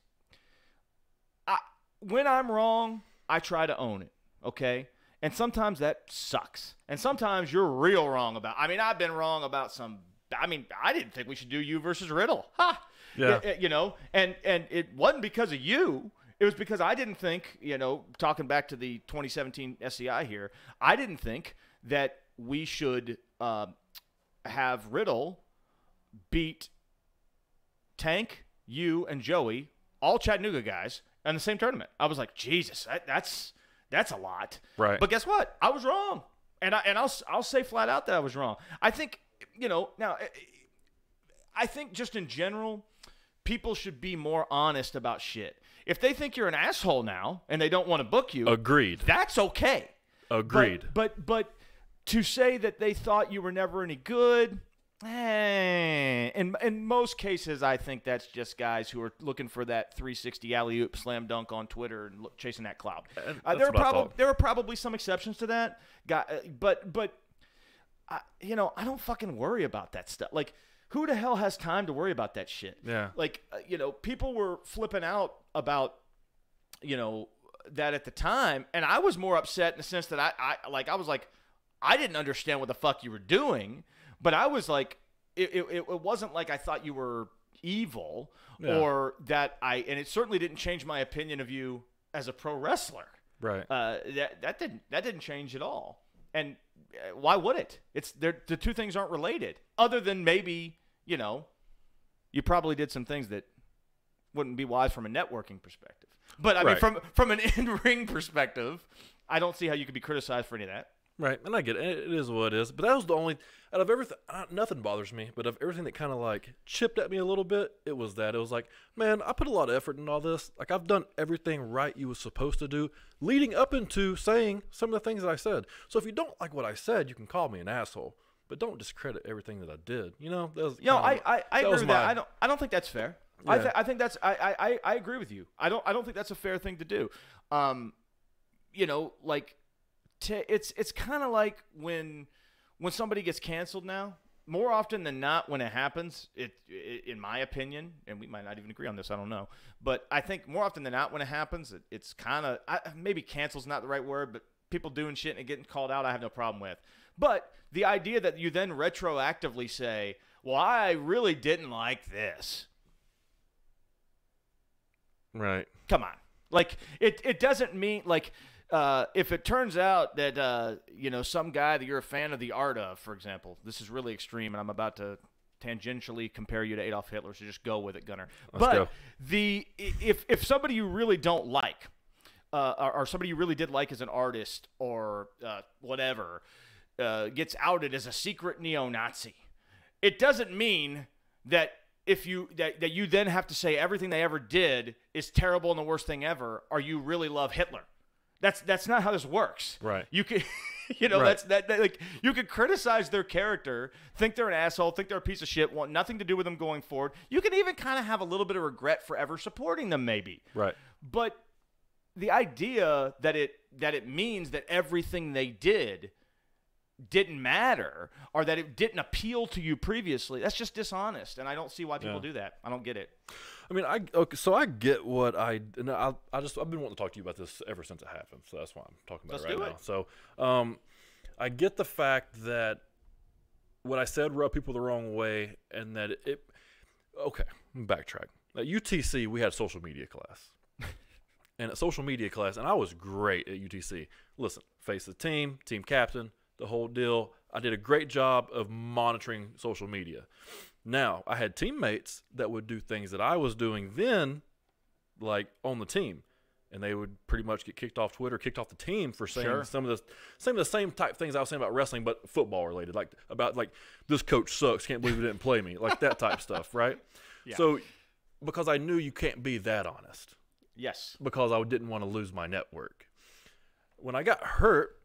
when I'm wrong, I try to own it. Okay? And sometimes that sucks. And sometimes you're real wrong about. I mean, I've been wrong about some. I mean, I didn't think we should do you versus Riddle. Ha! Yeah. And it wasn't because of you. It was because I didn't think, talking back to the 2017 SCI here, I didn't think that we should have Riddle beat Tank, you, and Joey, all Chattanooga guys, in the same tournament. I was like, Jesus, that's a lot. Right. But guess what? I was wrong. And I'll say flat out that I was wrong. I think, now, I think just in general, people should be more honest about shit. If they think you're an asshole now and they don't want to book you, agreed. That's okay. Agreed. But to say that they thought you were never any good, in most cases, I think that's just guys who are looking for that 360 alley-oop slam dunk on Twitter and chasing that cloud. There are probably some exceptions to that, but I don't fucking worry about that stuff. Like, who the hell has time to worry about that shit? Yeah. Like, people were flipping out about, that at the time, and I was more upset in the sense that I was like, I didn't understand what the fuck you were doing. But I was like, it wasn't like I thought you were evil or that and it certainly didn't change my opinion of you as a pro wrestler. Right. That didn't change at all. And why would it? The two things aren't related. Other than maybe, you know, you probably did some things that wouldn't be wise from a networking perspective. But I mean, from an in-ring perspective, I don't see how you could be criticized for any of that. Right, and I get it. It is what it is. But that was the only out of everything. Nothing bothers me, but of everything that kind of like chipped at me a little bit, it was that. It was like, man, I put a lot of effort in all this. Like I've done everything right you was supposed to do, leading up into saying some of the things that I said. So if you don't like what I said, you can call me an asshole, but don't discredit everything that I did. You know, that was, I agree with that. I don't think that's fair. Yeah. I think that's I agree with you. I don't think that's a fair thing to do. You know, like. It's kind of like when somebody gets canceled now. More often than not, when it happens, in my opinion, and we might not even agree on this, I don't know, but I think more often than not, when it happens, it's kind of maybe cancel's not the right word, but people doing shit and getting called out, I have no problem with. But the idea that you then retroactively say, "Well, I really didn't like this," right? Come on, like it doesn't mean like. If it turns out that, you know, some guy that you're a fan of the art of, for example, this is really extreme, and I'm about to tangentially compare you to Adolf Hitler, so just go with it, Gunner. Let's go. If somebody you really don't like, or somebody you really did like as an artist or whatever, gets outed as a secret neo-Nazi, it doesn't mean that if you that you then have to say everything they ever did is terrible and the worst thing ever, or you really love Hitler. That's not how this works. Right. You can, you know, right. that like you can criticize their character, think they're an asshole, think they're a piece of shit, want nothing to do with them going forward. You can even kind of have a little bit of regret for ever supporting them, maybe. Right. But the idea that it means that everything they did didn't matter or that it didn't appeal to you previously, that's just dishonest, and I don't see why people do that. I don't get it. I mean, so I get what I've been wanting to talk to you about this ever since it happened, so that's why I'm talking about it right now. So, I get the fact that what I said rubbed people the wrong way, and that okay, backtrack. At UTC, we had social media class, and at social media class, and I was great at UTC. Listen, face the team captain, the whole deal. I did a great job of monitoring social media. Now, I had teammates that would do things that I was doing then, like on the team, and they would pretty much get kicked off Twitter, kicked off the team for saying some of the same type things I was saying about wrestling, but football related, like about like this coach sucks, can't believe he didn't play me, like that type stuff, right? Yeah. So, because I knew you can't be that honest. Yes. Because I didn't want to lose my network. When I got hurt,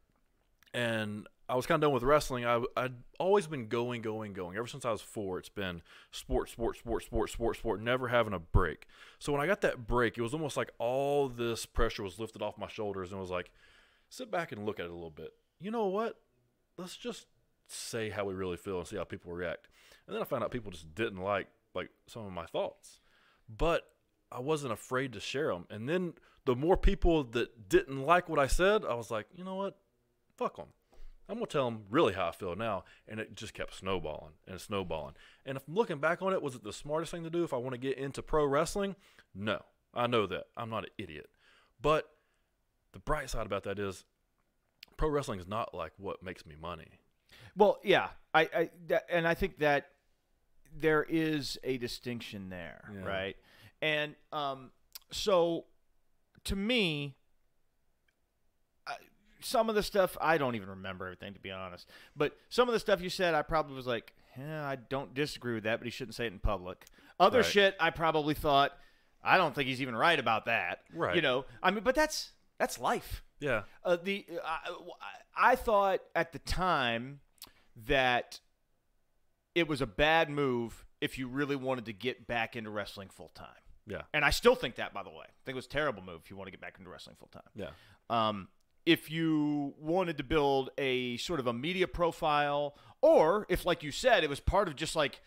and I was kind of done with wrestling, I'd always been going. Ever since I was 4, it's been sport, never having a break. So when I got that break, it was almost like all this pressure was lifted off my shoulders, and it was like, sit back and look at it a little bit. You know what? Let's just say how we really feel and see how people react. And then I found out people just didn't like some of my thoughts. But I wasn't afraid to share them. And then the more people that didn't like what I said, I was like, you know what? Fuck them. I'm going to tell them really how I feel now. And it just kept snowballing and snowballing. And if I'm looking back on it, was it the smartest thing to do if I want to get into pro wrestling? No. I know that. I'm not an idiot. But the bright side about that is pro wrestling is not like what makes me money. Well, yeah. And I think that there is a distinction there, right? And so to me, some of the stuff, I don't even remember everything, to be honest. But some of the stuff you said, I probably was like, I don't disagree with that, but he shouldn't say it in public. Other shit, I probably thought, I don't think he's even right about that. Right. You know, I mean, but that's life. Yeah. I thought at the time that it was a bad move if you really wanted to get back into wrestling full time. Yeah. And I still think that, by the way. I think it was a terrible move if you want to get back into wrestling full time. Yeah. If you wanted to build a sort of a media profile, or if, like you said, it was part of just like,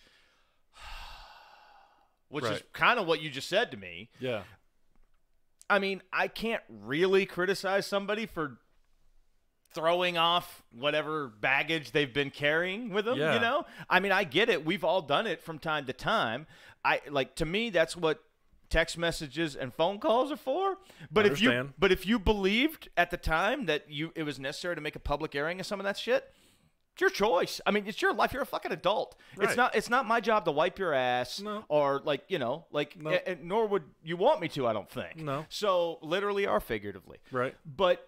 which is kind of what you just said to me. Yeah. I mean, I can't really criticize somebody for throwing off whatever baggage they've been carrying with them, you know? I mean, I get it. We've all done it from time to time. To me, that's what text messages and phone calls are for. But if you believed at the time that it was necessary to make a public airing of some of that shit, it's your choice. I mean, it's your life. You're a fucking adult. Right. It's not my job to wipe your ass or nor would you want me to, I don't think. No. So literally or figuratively. Right. But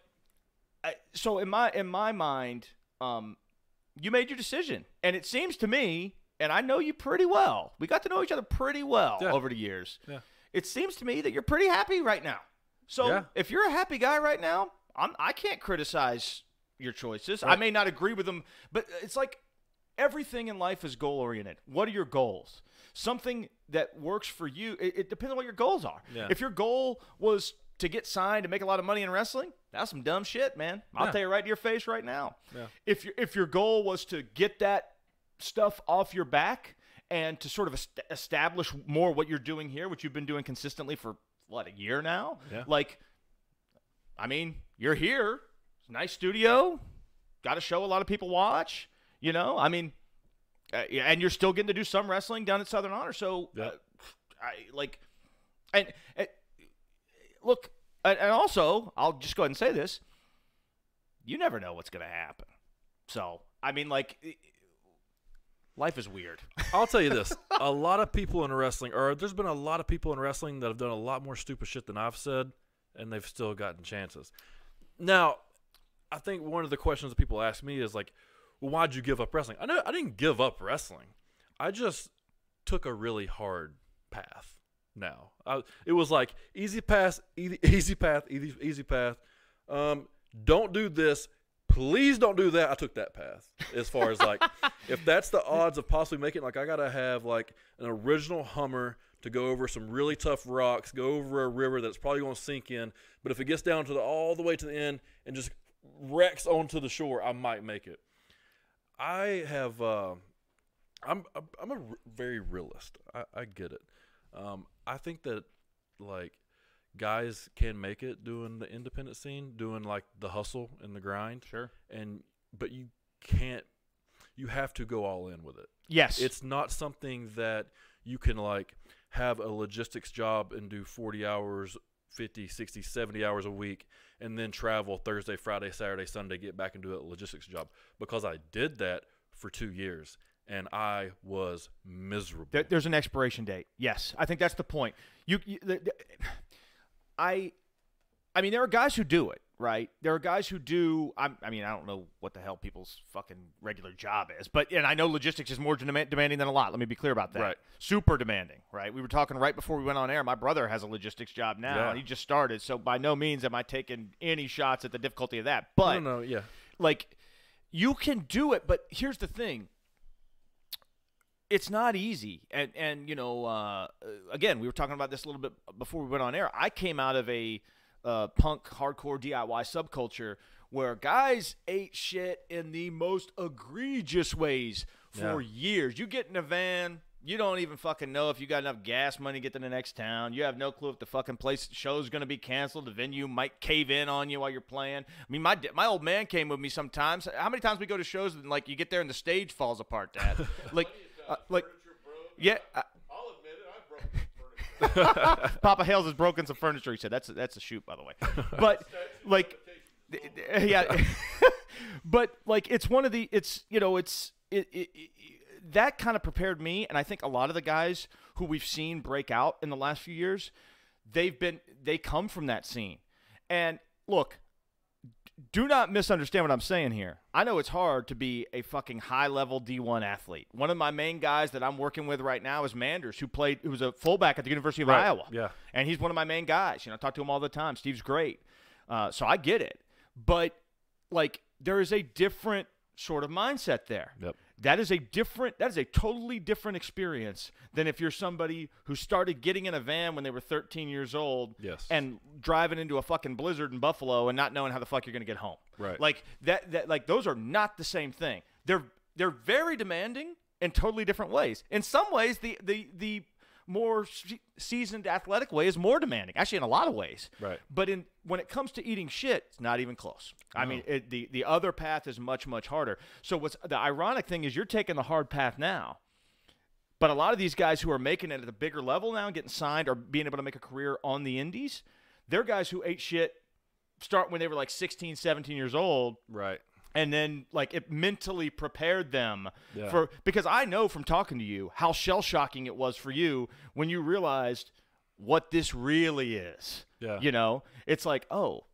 so in my mind, you made your decision. And it seems to me, and I know you pretty well. We got to know each other pretty well over the years. Yeah. It seems to me that you're pretty happy right now. So if you're a happy guy right now, I can't criticize your choices. Right. I may not agree with them, but it's like everything in life is goal-oriented. What are your goals? Something that works for you. It depends on what your goals are. Yeah. If your goal was to get signed to make a lot of money in wrestling, that's some dumb shit, man. I'll tell you right to your face right now. Yeah. If your goal was to get that stuff off your back and to sort of establish more what you're doing here, which you've been doing consistently for, what, a year now? Yeah. Like, I mean, you're here. Nice studio, got a show a lot of people watch, you know. I mean, and you're still getting to do some wrestling down at Southern Honor. So, look, and also, I'll just go ahead and say this: you never know what's going to happen. So, I mean, like, life is weird. I'll tell you this: a lot of people in wrestling, or there's been a lot of people in wrestling that have done a lot more stupid shit than I've said, and they've still gotten chances. Now, I think one of the questions that people ask me is like, well, why'd you give up wrestling? I didn't give up wrestling. I just took a really hard path. Now, it was like easy path. Don't do this. Please don't do that. I took that path as far as like, if that's the odds of possibly making it, like I got to have like an original Hummer to go over some really tough rocks, go over a river that's probably going to sink in. But if it gets down to all the way to the end and just wrecks onto the shore, I might make it. I have I'm a very realist. I get it. I think that like guys can make it doing the independent scene, doing like the hustle and the grind. Sure. But you can't. You have to go all in with it. Yes. It's not something that you can like have a logistics job and do 40 hours, 50, 60, 70 hours a week, and then travel Thursday, Friday, Saturday, Sunday, get back and do a logistics job. Because I did that for 2 years, and I was miserable. There's an expiration date. Yes, I think that's the point. I mean, there are guys who do it, right? There are guys who do. I don't know what the hell people's fucking regular job is, and I know logistics is more demanding than a lot. Let me be clear about that. Right. Super demanding, right? We were talking right before we went on air. My brother has a logistics job now, and he just started. So by no means am I taking any shots at the difficulty of that. But like, you can do it. But here's the thing. It's not easy, and you know, again, we were talking about this a little bit before we went on air. I came out of a punk hardcore DIY subculture where guys ate shit in the most egregious ways for years. You get in a van, you don't even fucking know if you got enough gas money to get to the next town. You have no clue if the fucking show's going to be canceled. The venue might cave in on you while you're playing. I mean, my old man came with me sometimes. How many times we go to shows and like you get there and the stage falls apart, Dad? Yeah. I'll admit it. I've broken some furniture. Papa Hales has broken some furniture. He said that's a shoot, by the way. But like, yeah. But like, it's one of the. It's you know, it's that kind of prepared me, and I think a lot of the guys who we've seen break out in the last few years, they come from that scene, and look. Do not misunderstand what I'm saying here. I know it's hard to be a fucking high-level D1 athlete. One of my main guys that I'm working with right now is Manders, who was a fullback at the University of Iowa. Yeah. And he's one of my main guys. You know, I talk to him all the time. Steve's great. So I get it. But, like, there is a different sort of mindset there. Yep. That is a totally different experience than if you're somebody who started getting in a van when they were 13 years old and driving into a fucking blizzard in Buffalo and not knowing how the fuck you're going to get home. Right. Like that like those are not the same thing. They're very demanding in totally different ways. In some ways the more seasoned athletic way is more demanding, actually in a lot of ways. Right. But when it comes to eating shit, it's not even close. No. I mean, the other path is much, much harder. So what's the ironic thing is you're taking the hard path now. But a lot of these guys who are making it at a bigger level now, getting signed or being able to make a career on the indies, they're guys who ate shit start when they were like 16, 17 years old. Right. And then, like, it mentally prepared them Yeah. because I know from talking to you how shell-shocking it was for you when you realized what this really is. Yeah. You know? It's like, oh,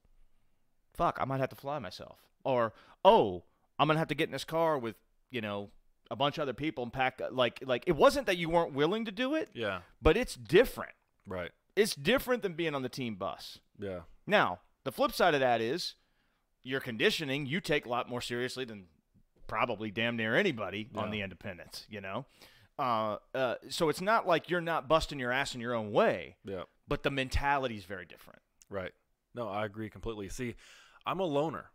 fuck, I might have to fly myself. Or, oh, I'm going to have to get in this car with, you know, a bunch of other people and pack. Like it wasn't that you weren't willing to do it. Yeah. But it's different. Right. It's different than being on the team bus. Yeah. Now, the flip side of that is your conditioning you take a lot more seriously than probably damn near anybody on the independents, you know? So it's not like you're not busting your ass in your own way, but the mentality is very different. Right. No, I agree completely. See, I'm a loner.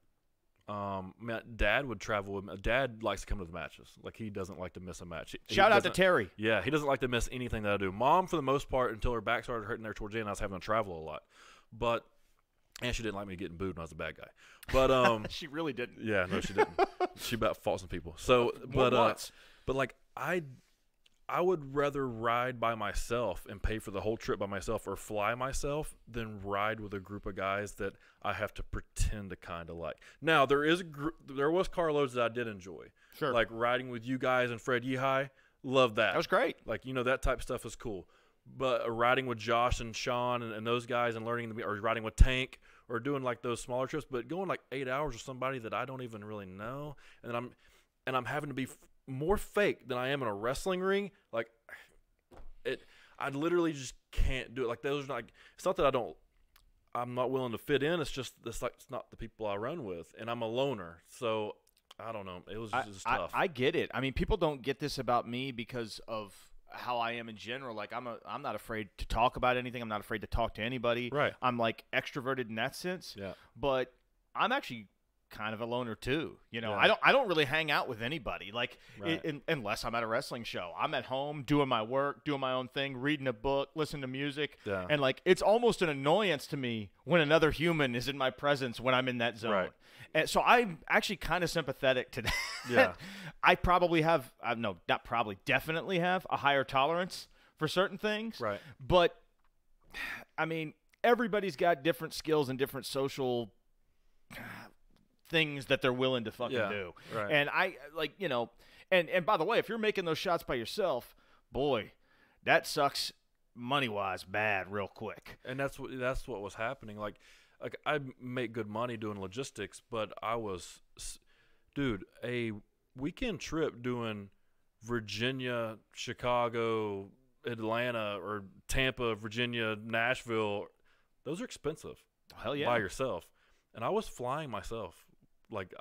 Dad would travel with me. Dad likes to come to the matches. Like, he doesn't like to miss a match. Shout out to Terry. Yeah, he doesn't like to miss anything that I do. Mom, for the most part, until her back started hurting there towards the end, I was having to travel a lot. And she didn't like me getting booed when I was a bad guy. But she really didn't. Yeah, no, she didn't. She about fought some people. So, but like I would rather ride by myself and pay for the whole trip by myself or fly myself than ride with a group of guys that I have to pretend to kind of like. Now, there was carloads that I did enjoy. Sure. Like riding with you guys and Fred Yehai, love that. That was great. Like, you know, that type of stuff is cool. But riding with Josh and Sean and those guys and learning or riding with Tank or doing like those smaller trips, but going like 8 hours with somebody that I don't even really know, and I'm having to be more fake than I am in a wrestling ring. Like, I literally just can't do it. Like, those are not. It's not that I'm not willing to fit in. It's just it's not the people I run with, and I'm a loner. So I don't know. It was just tough. I get it. I mean, people don't get this about me because of how I am in general. Like, I'm not afraid to talk about anything. I'm not afraid to talk to anybody. Right. I'm like extroverted in that sense. Yeah. But I'm actually kind of a loner too. You know, Yeah. I don't really hang out with anybody. Like, Right. unless I'm at a wrestling show. I'm at home doing my work, doing my own thing, reading a book, listening to music. Yeah. And like, it's almost an annoyance to me when another human is in my presence when I'm in that zone. Right. And so I'm actually kind of sympathetic to that. Yeah. I probably have, definitely have a higher tolerance for certain things. Right. But, I mean, everybody's got different skills and different social things that they're willing to fucking do. Right. And I, like, you know, and by the way, if you're making those shots by yourself, boy, that sucks money-wise bad real quick. And that's what was happening. Like I make good money doing logistics, but a weekend trip doing Virginia, Chicago, Atlanta, or Tampa, Virginia, Nashville, those are expensive. Hell yeah. By yourself. And I was flying myself. Like,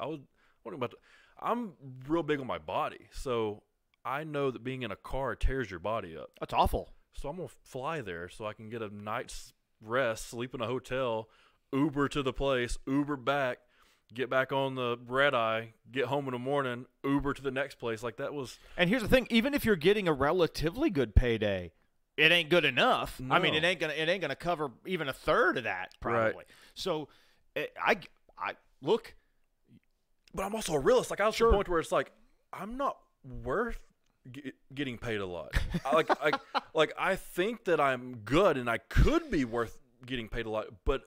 I'm real big on my body, so I know that being in a car tears your body up. That's awful. So I'm going to fly there so I can get a night's rest, sleep in a hotel, Uber to the place, Uber back, get back on the red eye, get home in the morning, Uber to the next place. Like, that was. And here's the thing: even if you're getting a relatively good payday, it ain't good enough. No. I mean, it ain't gonna cover even a third of that probably. Right. So, I look. But I'm also a realist. Like, I was Sure. to the point where it's like, I'm not worth getting paid a lot. I think that I'm good and I could be worth getting paid a lot, but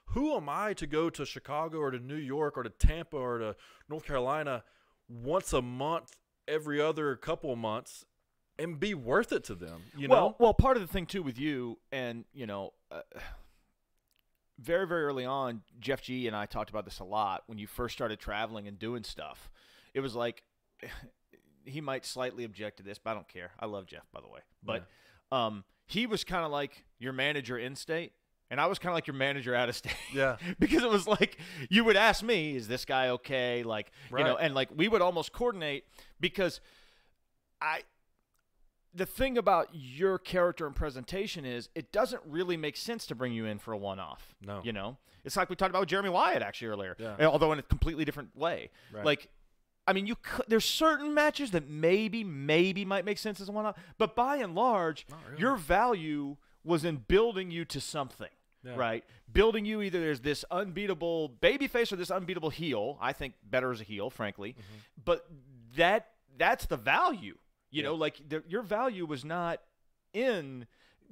who am I to go to Chicago or to New York or to Tampa or to North Carolina once a month, every other couple of months, and be worth it to them? You know? Well, part of the thing too with you, and you know, very, very early on, Jeff G and I talked about this a lot when you first started traveling and doing stuff. It was like, he might slightly object to this, but I don't care. I love Jeff, by the way. But he was kind of like your manager in state, and I was kind of like your manager out of state. Yeah. Because it was like, you would ask me, is this guy okay? Like, Right. you know, and like we would almost coordinate because the thing about your character and presentation is it doesn't really make sense to bring you in for a one-off. No. You know? It's like we talked about with Jeremy Wyatt actually earlier, Yeah. although in a completely different way. Right. Like, I mean, there's certain matches that maybe might make sense as a one-off, but by and large, Not really. your value was in building you to something. Yeah. Right? Building you either as this unbeatable babyface or this unbeatable heel. I think better as a heel, frankly. Mm-hmm. But that's the value. You know, like your value was not in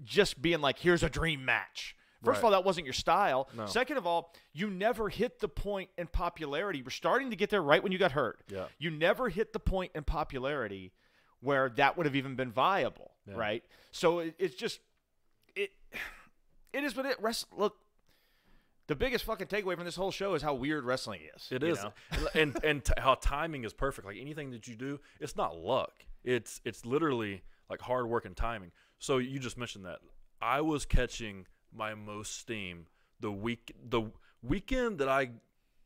just being like, here's a dream match. First of all, that wasn't your style. No. Second of all, you never hit the point in popularity. You were starting to get there right when you got hurt. Yeah. You never hit the point in popularity where that would have even been viable, right? So it's just it is what it look. The biggest fucking takeaway from this whole show is how weird wrestling is. It is, and how timing is perfect. Like anything that you do, it's not luck. It's literally like hard work and timing. So you just mentioned that. I was catching my most steam the weekend that I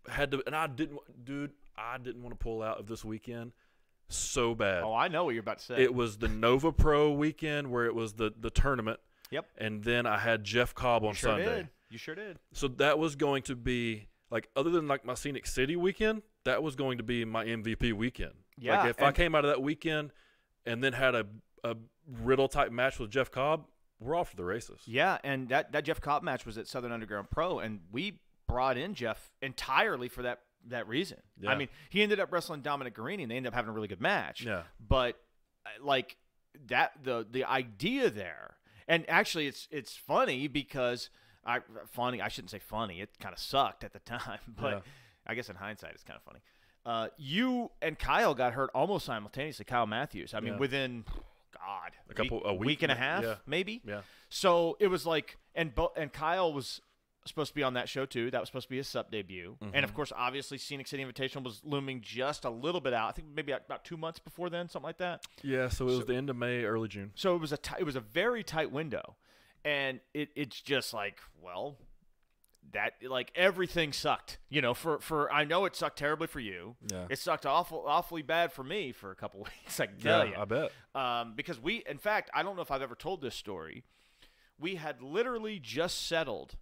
had to, and I didn't want to pull out of this weekend so bad. Oh, I know what you're about to say. It was the Nova Pro weekend where it was the tournament. Yep. And then I had Jeff Cobb on Sunday. You sure did. So that was going to be like, other than like my Scenic City weekend, that was going to be my MVP weekend. Yeah. Like if I came out of that weekend and then had a Riddle type match with Jeff Cobb, we're off to the races. Yeah, and that Jeff Cobb match was at Southern Underground Pro, and we brought in Jeff entirely for that reason. Yeah. I mean, he ended up wrestling Dominic Garrini, and they ended up having a really good match. Yeah. But like that, the idea there, and actually, it's funny because I shouldn't say funny. It kind of sucked at the time, but I guess in hindsight, it's kind of funny. You and Kyle got hurt almost simultaneously. Kyle Matthews. I mean, within. God, a week and a half, maybe. Yeah. So it was like, and Kyle was supposed to be on that show too. That was supposed to be his sub debut, and of course, obviously, Scenic City Invitational was looming just a little bit out. I think maybe about 2 months before then, something like that. Yeah. So it was the end of May, early June. So it was a very tight window, and it's just like, well, that like everything sucked, you know. For I know it sucked terribly for you. Yeah. It sucked awfully bad for me for a couple weeks. I can tell you. I bet. Because in fact, I don't know if I've ever told this story. We had literally just settled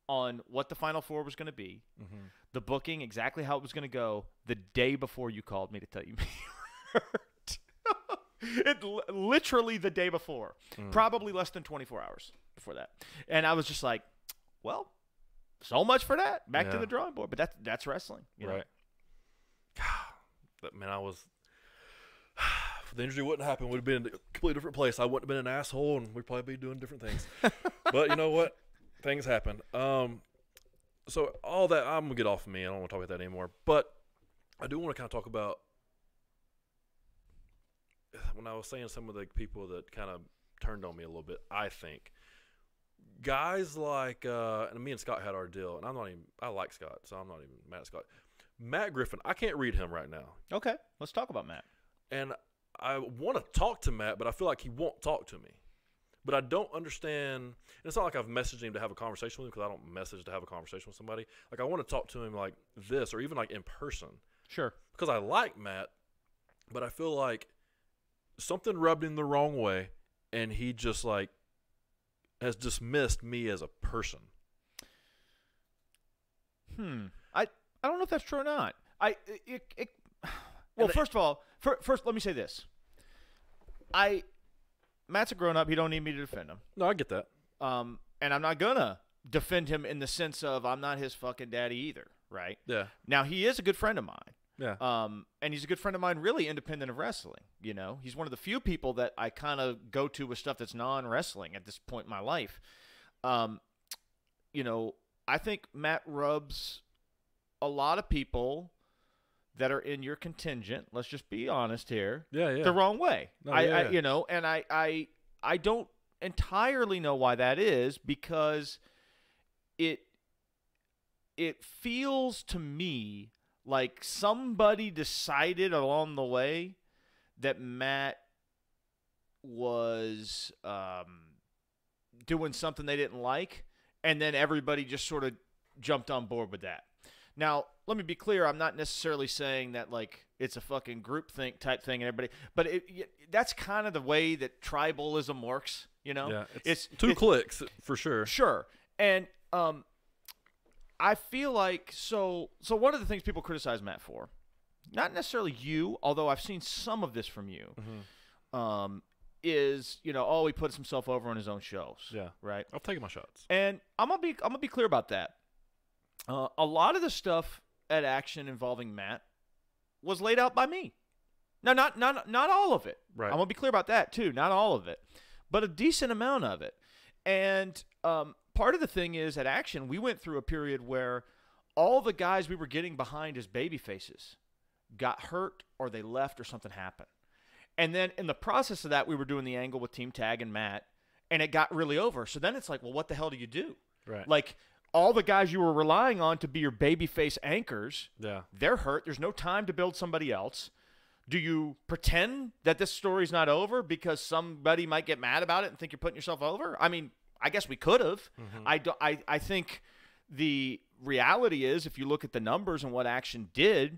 on what the Final Four was going to be, the booking, exactly how it was going to go, the day before you called me to tell you you were hurt. Literally the day before, probably less than 24 hours before that, and I was just like, well. So much for that. Back to the drawing board. But that's wrestling. You know? Right. Man, if the injury wouldn't happen, we'd have been in a completely different place. I wouldn't have been an asshole, and we'd probably be doing different things. But you know what? Things happen. So all that, I'm going to get off of me. I don't want to talk about that anymore. But I do want to kind of talk about when I was saying some of the people that kind of turned on me a little bit, I think. Guys like, and me and Scott had our deal, and I like Scott, so I'm not even mad at Scott. Matt Griffin, I can't read him right now. Okay, let's talk about Matt. And I want to talk to Matt, but I feel like he won't talk to me. But I don't understand, and it's not like I've messaged him to have a conversation with him, because I don't message to have a conversation with somebody. Like, I want to talk to him like this, or even like in person. Sure. Because I like Matt, but I feel like something rubbed him the wrong way, and he just like, has dismissed me as a person. I don't know if that's true or not. Well, first of all, first let me say this. Matt's a grown up. He don't need me to defend him. No, I get that. And I'm not gonna defend him in the sense of I'm not his fucking daddy either, right? Yeah. Now he is a good friend of mine. Yeah. And he's a good friend of mine, really independent of wrestling. You know, he's one of the few people that I kind of go to with stuff that's non-wrestling at this point in my life. You know, I think Matt rubs a lot of people that are in your contingent. Let's just be honest here. Yeah. The wrong way. No, you know, and I don't entirely know why that is, because it feels to me like somebody decided along the way that Matt was doing something they didn't like, and then everybody just sort of jumped on board with that. Now, let me be clear. I'm not necessarily saying that like it's a fucking groupthink type thing and everybody, but that's kind of the way that tribalism works, you know? Yeah, it's two clicks for sure. Sure. And I feel like so one of the things people criticize Matt for, not necessarily you, although I've seen some of this from you, is, you know, oh, he puts himself over on his own shows. Yeah. Right? I've taken my shots. And I'm gonna be clear about that. A lot of the stuff at Action involving Matt was laid out by me. Now, not all of it. Right. I'm gonna be clear about that too. Not all of it, but a decent amount of it. And part of the thing is, at Action, we went through a period where all the guys we were getting behind as baby faces got hurt or they left or something happened. And then in the process of that, we were doing the angle with Team Tag and Matt, and it got really over. So then it's like, well, what the hell do you do? Right. Like, all the guys you were relying on to be your babyface anchors, Yeah. they're hurt. There's no time to build somebody else. Do you pretend that this story's not over because somebody might get mad about it and think you're putting yourself over? I mean, I guess we could have. I think the reality is, if you look at the numbers and what Action did,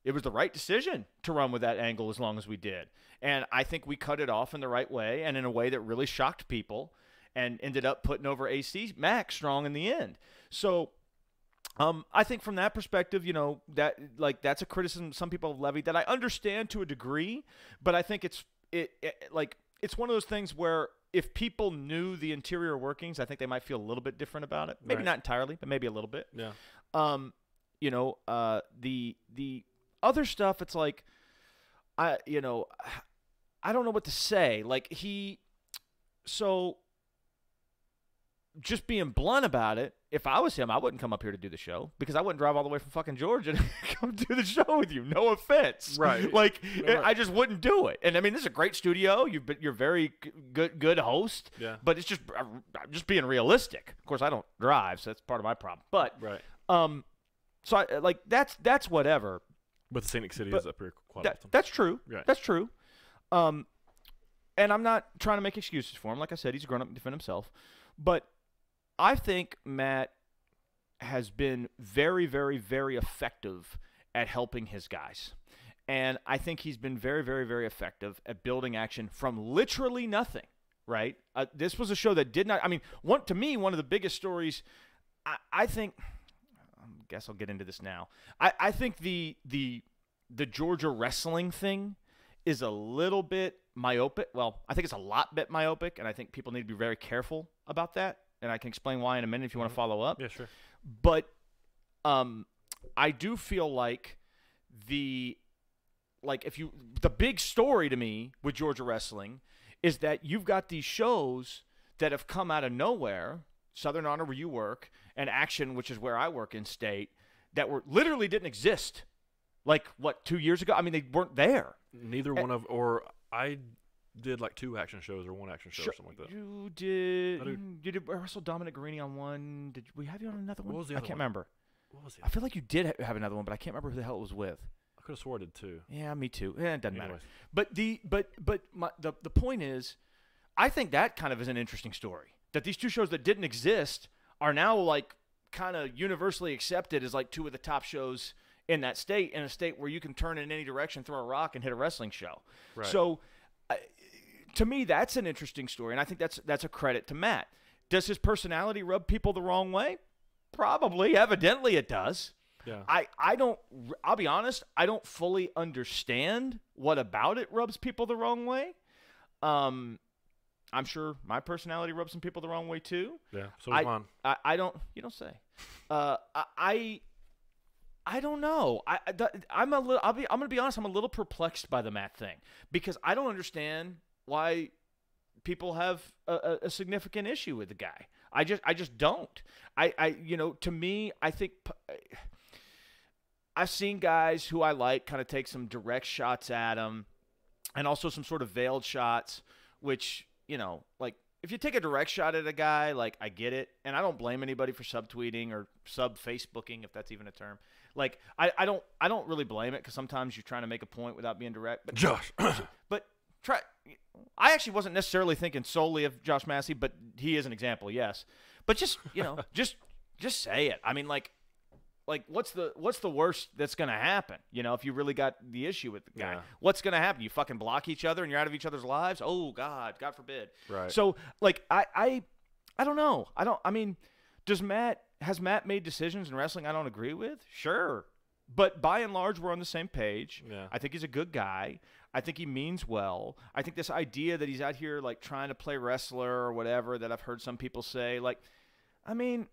it was the right decision to run with that angle as long as we did. And I think we cut it off in the right way and in a way that really shocked people and ended up putting over AC Max strong in the end. So I think from that perspective, that's a criticism some people have levied that I understand to a degree, but I think it's one of those things where if people knew the interior workings, I think they might feel a little bit different about it. Maybe not entirely, but maybe a little bit. Yeah. The other stuff, it's like, I don't know what to say. Like, just being blunt about it, if I was him, I wouldn't come up here to do the show because I wouldn't drive all the way from fucking Georgia to come do the show with you. No offense. Right. Like, Right. I just wouldn't do it. And I mean, this is a great studio. You're very good host. Yeah. But it's just being realistic. Of course, I don't drive, so that's part of my problem. But Right. so that's whatever. But the Scenic City is up here quite often. That's true. Right. That's true. And I'm not trying to make excuses for him. Like I said, he's grown up and defend himself. But I think Matt has been very, very, very effective at helping his guys. And I think he's been very, very, very effective at building Action from literally nothing, right? This was a show that did not – I mean, to me, one of the biggest stories, I think – I guess I'll get into this now. I think the Georgia wrestling thing is a little bit myopic. Well, I think it's a lot bit myopic, and I think people need to be very careful about that. And I can explain why in a minute if you want to follow up. Yeah, sure. But I do feel like the big story to me with Georgia wrestling is that you've got these shows that have come out of nowhere, Southern Honor where you work, and Action, which is where I work in state, that literally didn't exist. Like, 2 years ago? I mean, they weren't there. I did like 2 action shows or 1 action show or something like that. You did wrestle Dominic Guarini on one. Did we have you on another one? What was the I other can't one? remember. What was it? I feel like you did have another one, but I can't remember who the hell it was with. I could have swore I did 2. Yeah, me too. It doesn't matter. Anyways. But the point is, I think that kind of is an interesting story. That these 2 shows that didn't exist are now like kind of universally accepted as like 2 of the top shows in that state, in a state where you can turn in any direction, throw a rock, and hit a wrestling show. Right. So, to me, that's an interesting story, and I think that's a credit to Matt. Does his personality rub people the wrong way? Probably. Evidently, it does. Yeah. I'll be honest, I don't fully understand what about it rubs people the wrong way. I'm sure my personality rubs some people the wrong way too. Yeah, so does mine. I don't. You don't say. I don't know. I'm gonna be honest. I'm a little perplexed by the Matt thing because I don't understand why people have a significant issue with the guy. I just don't. To me, I think I've seen guys who I like kind of take some direct shots at him, and also some sort of veiled shots, which like. If you take a direct shot at a guy, like, I get it, and I don't blame anybody for subtweeting or sub-Facebooking, if that's even a term. Like, I don't really blame it because sometimes you're trying to make a point without being direct. But Josh. but I actually wasn't necessarily thinking solely of Josh Massey, but he is an example, yes. But just just say it. I mean, like what's the worst that's gonna happen? If you really got the issue with the guy, what's gonna happen? You fucking block each other and you're out of each other's lives? Oh God forbid. Right. So like I don't know. I mean, has Matt made decisions in wrestling I don't agree with? Sure. But by and large, we're on the same page. Yeah. I think he's a good guy. I think he means well. I think this idea that he's out here like trying to play wrestler or whatever that I've heard some people say, like, I mean,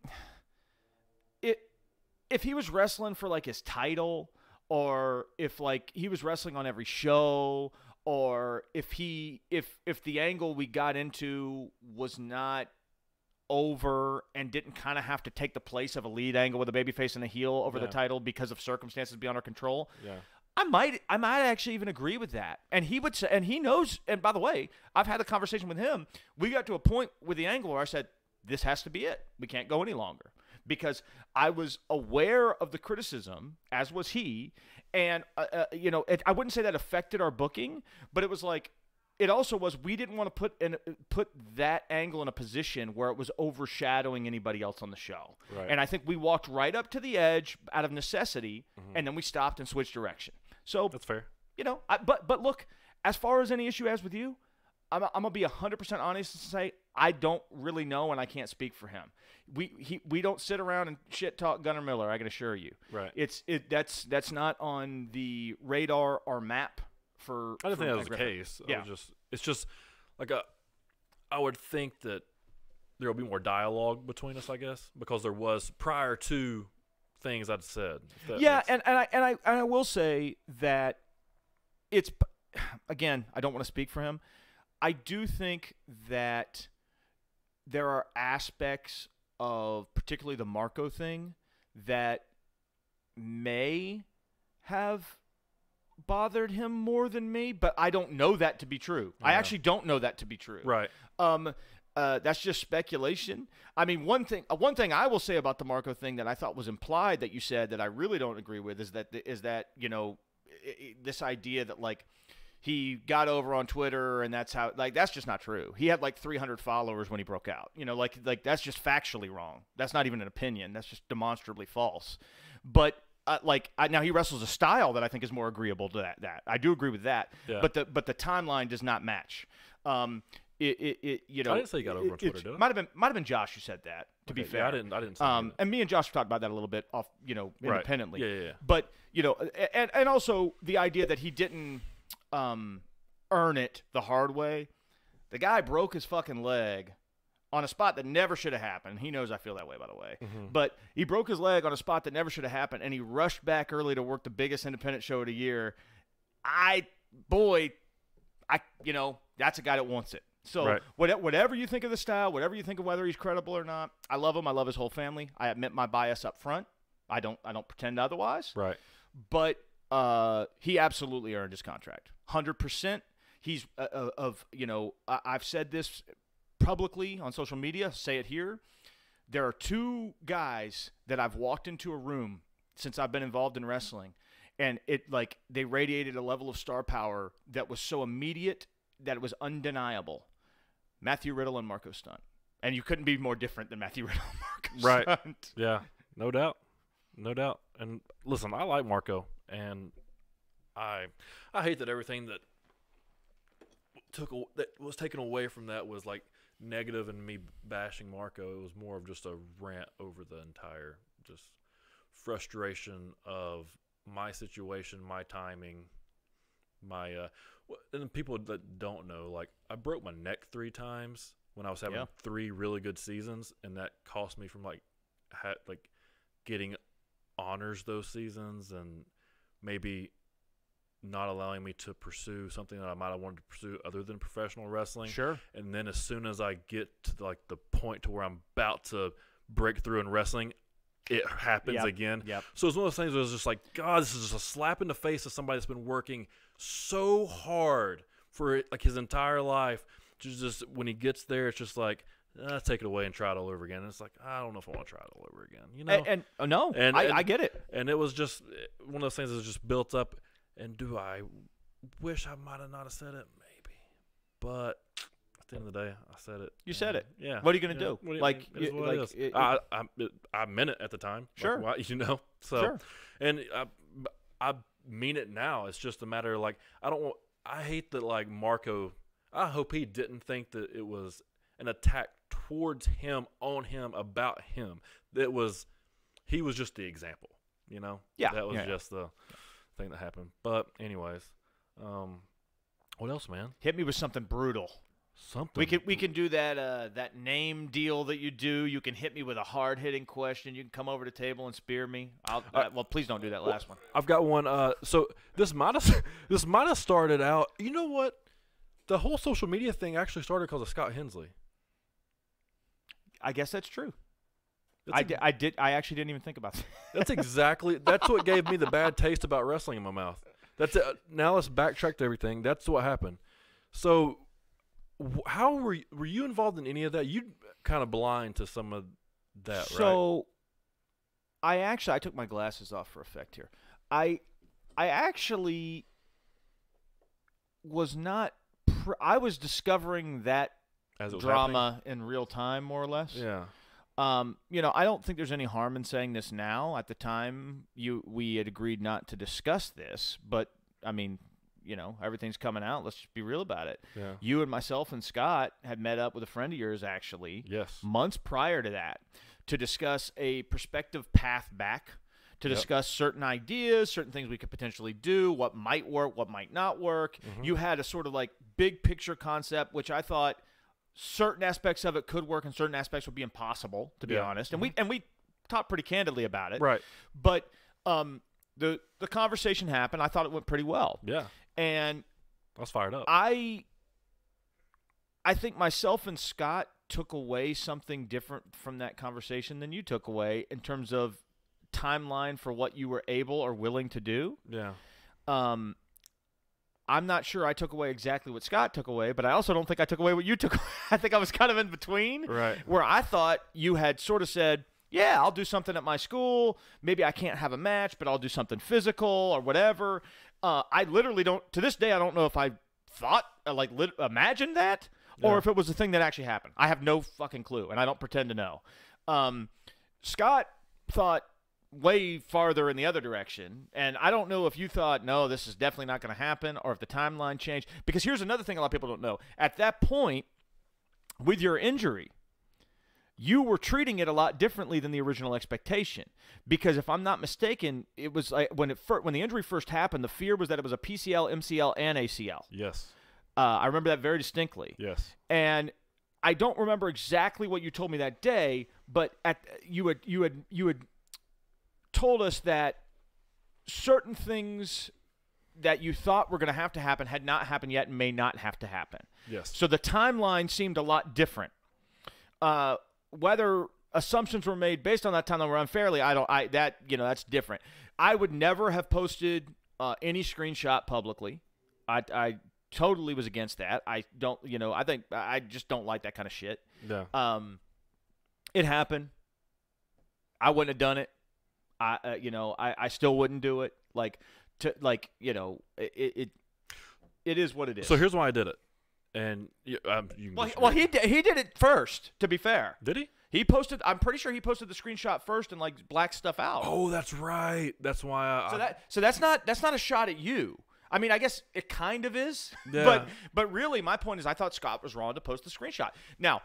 if he was wrestling for like his title or if like he was wrestling on every show, or if the angle we got into was not over and didn't kind of have to take the place of a lead angle with a babyface and a heel over the title because of circumstances beyond our control. Yeah. I might actually even agree with that. And he would say, and he knows, and by the way, I've had a conversation with him. We got to a point with the angle where I said, this has to be it. We can't go any longer. Because I was aware of the criticism, as was he, and I wouldn't say that affected our booking, but it was like, it also was, we didn't want to put that angle in a position where it was overshadowing anybody else on the show. Right. And I think we walked right up to the edge out of necessity, and then we stopped and switched direction. So That's fair. But look, as far as any issue as with you, I'm gonna be 100% honest and say I don't really know, and I can't speak for him. We don't sit around and shit talk Gunner Miller. I can assure you. Right. That's not on the radar or map. I didn't think that was the case. Yeah. It's just like I would think that there will be more dialogue between us, I guess, because there was prior to things I'd said. Yeah, and I will say that it's, again, I don't want to speak for him. I do think that there are aspects of particularly the Marco thing that may have bothered him more than me, but I don't know that to be true. I actually don't know that to be true. Right. That's just speculation. I mean, one thing I will say about the Marco thing that I thought was implied that you said that I really don't agree with is that this idea that like he got over on Twitter and that's how, like, that's just not true. He had like 300 followers when he broke out. Like that's just factually wrong. That's not even an opinion. That's just demonstrably false. But now he wrestles a style that I think is more agreeable to that. I do agree with that. Yeah. But the timeline does not match. I didn't say he got over on Twitter, did I? Might have been Josh who said that. To be fair, yeah, I didn't say that. And me and Josh talked about that a little bit off, independently. Right. Yeah. But and also the idea that he didn't earn it the hard way. The guy broke his fucking leg on a spot that never should have happened. He knows I feel that way, by the way. Mm-hmm. But he broke his leg on a spot that never should have happened, and he rushed back early to work the biggest independent show of the year. That's a guy that wants it. So right. Whatever you think of the style, whatever you think of whether he's credible or not, I love him. I love his whole family. I admit my bias up front. I don't pretend otherwise. Right. But he absolutely earned his contract. 100%. He's I've said this publicly on social media, say it here. There are two guys that I've walked into a room since I've been involved in wrestling, and they radiated a level of star power that was so immediate that it was undeniable. Matthew Riddle and Marco Stunt. And you couldn't be more different than Matthew Riddle and Marco Stunt. Right. Yeah, no doubt. And listen, I like Marco, and I hate that everything that was taken away from that was like negative and me bashing Marco. It was more of just a rant over the entire just frustration of my situation, my timing, and people that don't know, like, I broke my neck 3 times when I was having 3 really good seasons, and that cost me from getting honors those seasons and maybe not allowing me to pursue something that I might have wanted to pursue other than professional wrestling. Sure. And then as soon as I get to the point to where I'm about to break through in wrestling, it happens again. Yep. So it's one of those things where it's just like, God, this is just a slap in the face of somebody that's been working so hard for it, like his entire life. Just when he gets there, it's just like, take it away and try it all over again. And it's like, I don't know if I want to try it all over again. I get it. And it was just one of those things that just built up. And do I wish I might have not have said it? Maybe. But at the end of the day, I said it. You said it. Yeah. What are you going to do? I meant it at the time. Sure. Like, So, sure. And I mean it now. It's just a matter of, like, I hate that, like, Marco, I hope he didn't think that it was an attack towards him, on him, about him. He was just the example, Yeah. That was just the thing that happened. But anyways, what else, man? Hit me with something brutal. Something. We can do that that name deal that you do. You can hit me with a hard hitting question. You can come over to the table and spear me. Well, please don't do that last one. I've got one. So this might have started out. You know what? The whole social media thing actually started because of Scott Hensley. I guess that's true. I actually didn't even think about that. That's what gave me the bad taste about wrestling in my mouth. That's it. Now let's backtrack to everything. That's what happened. So, how were you involved in any of that? You kind of blind to some of that, right? So, I took my glasses off for effect here. I actually was not. I was discovering that drama in real time, more or less. Yeah. I don't think there's any harm in saying this now. At the time, we had agreed not to discuss this, but I mean, everything's coming out. Let's just be real about it. Yeah. You and myself and Scott had met up with a friend of yours, actually, yes, months prior to that, to discuss a prospective path back, to discuss certain ideas, certain things we could potentially do, what might work, what might not work. Mm-hmm. You had a sort of like big picture concept, which I thought certain aspects of it could work and certain aspects would be impossible, to be honest. And we talked pretty candidly about it. Right. But the conversation happened. I thought it went pretty well. Yeah. And I was fired up. I think myself and Scott took away something different from that conversation than you took away in terms of timeline for what you were able or willing to do. Yeah. I'm not sure I took away exactly what Scott took away, but I also don't think I took away what you took away. I think I was kind of in between. Right. Where I thought you had sort of said, yeah, I'll do something at my school. Maybe I can't have a match, but I'll do something physical or whatever. I literally don't, to this day, I don't know if I thought, imagined that or if it was a thing that actually happened. I have no fucking clue, and I don't pretend to know. Scott thought way farther in the other direction, and I don't know if you thought, no, this is definitely not going to happen, or if the timeline changed. Because here's another thing a lot of people don't know. At that point, with your injury, you were treating it a lot differently than the original expectation. Because if I'm not mistaken, it was like when the injury first happened, the fear was that it was a PCL, MCL, and ACL. Yes. I remember that very distinctly. Yes. And I don't remember exactly what you told me that day, but you had told us that certain things that you thought were going to happen had not happened yet and may not have to happen. Yes. So the timeline seemed a lot different. Whether assumptions were made based on that timeline were unfairly, that's different. I would never have posted any screenshot publicly. I totally was against that. I don't, I think I just don't like that kind of shit. Yeah. It happened. I wouldn't have done it. I still wouldn't do it. It is what it is. So here's why I did it. And he did it first, to be fair. Did he? He posted, I'm pretty sure he posted the screenshot first and blacked stuff out. Oh, that's right. That's why So that's not a shot at you. I mean, I guess it kind of is. Yeah. But really my point is I thought Scott was wrong to post the screenshot. Now,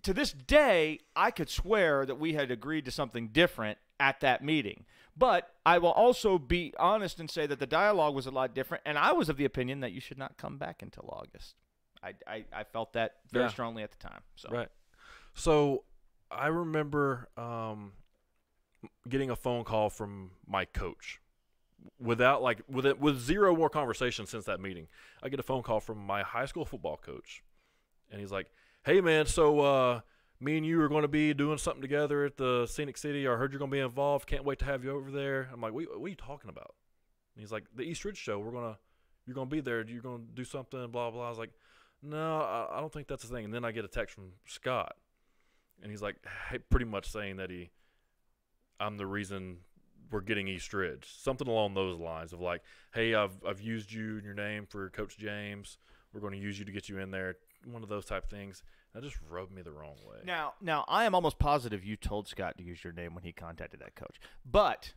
to this day, I could swear that we had agreed to something different at that meeting. But I will also be honest and say that the dialogue was a lot different, and I was of the opinion that you should not come back until August. I felt that very strongly at the time. So. Right. So I remember getting a phone call from my coach with zero more conversation since that meeting. I get a phone call from my high school football coach, and he's like, hey, man, so me and you are going to be doing something together at the Scenic City. I heard you're going to be involved. Can't wait to have you over there. I'm like, what are you talking about? And he's like, the East Ridge show. You're going to be there. You're going to do something, blah, blah. I was like, no, I don't think that's the thing. And then I get a text from Scott, and he's like, hey, pretty much saying that I'm the reason we're getting East Ridge. Something along those lines of like, hey, I've used you and your name for Coach James. We're going to use you to get you in there. One of those type things. That just rubbed me the wrong way. Now I am almost positive you told Scott to use your name when he contacted that coach. But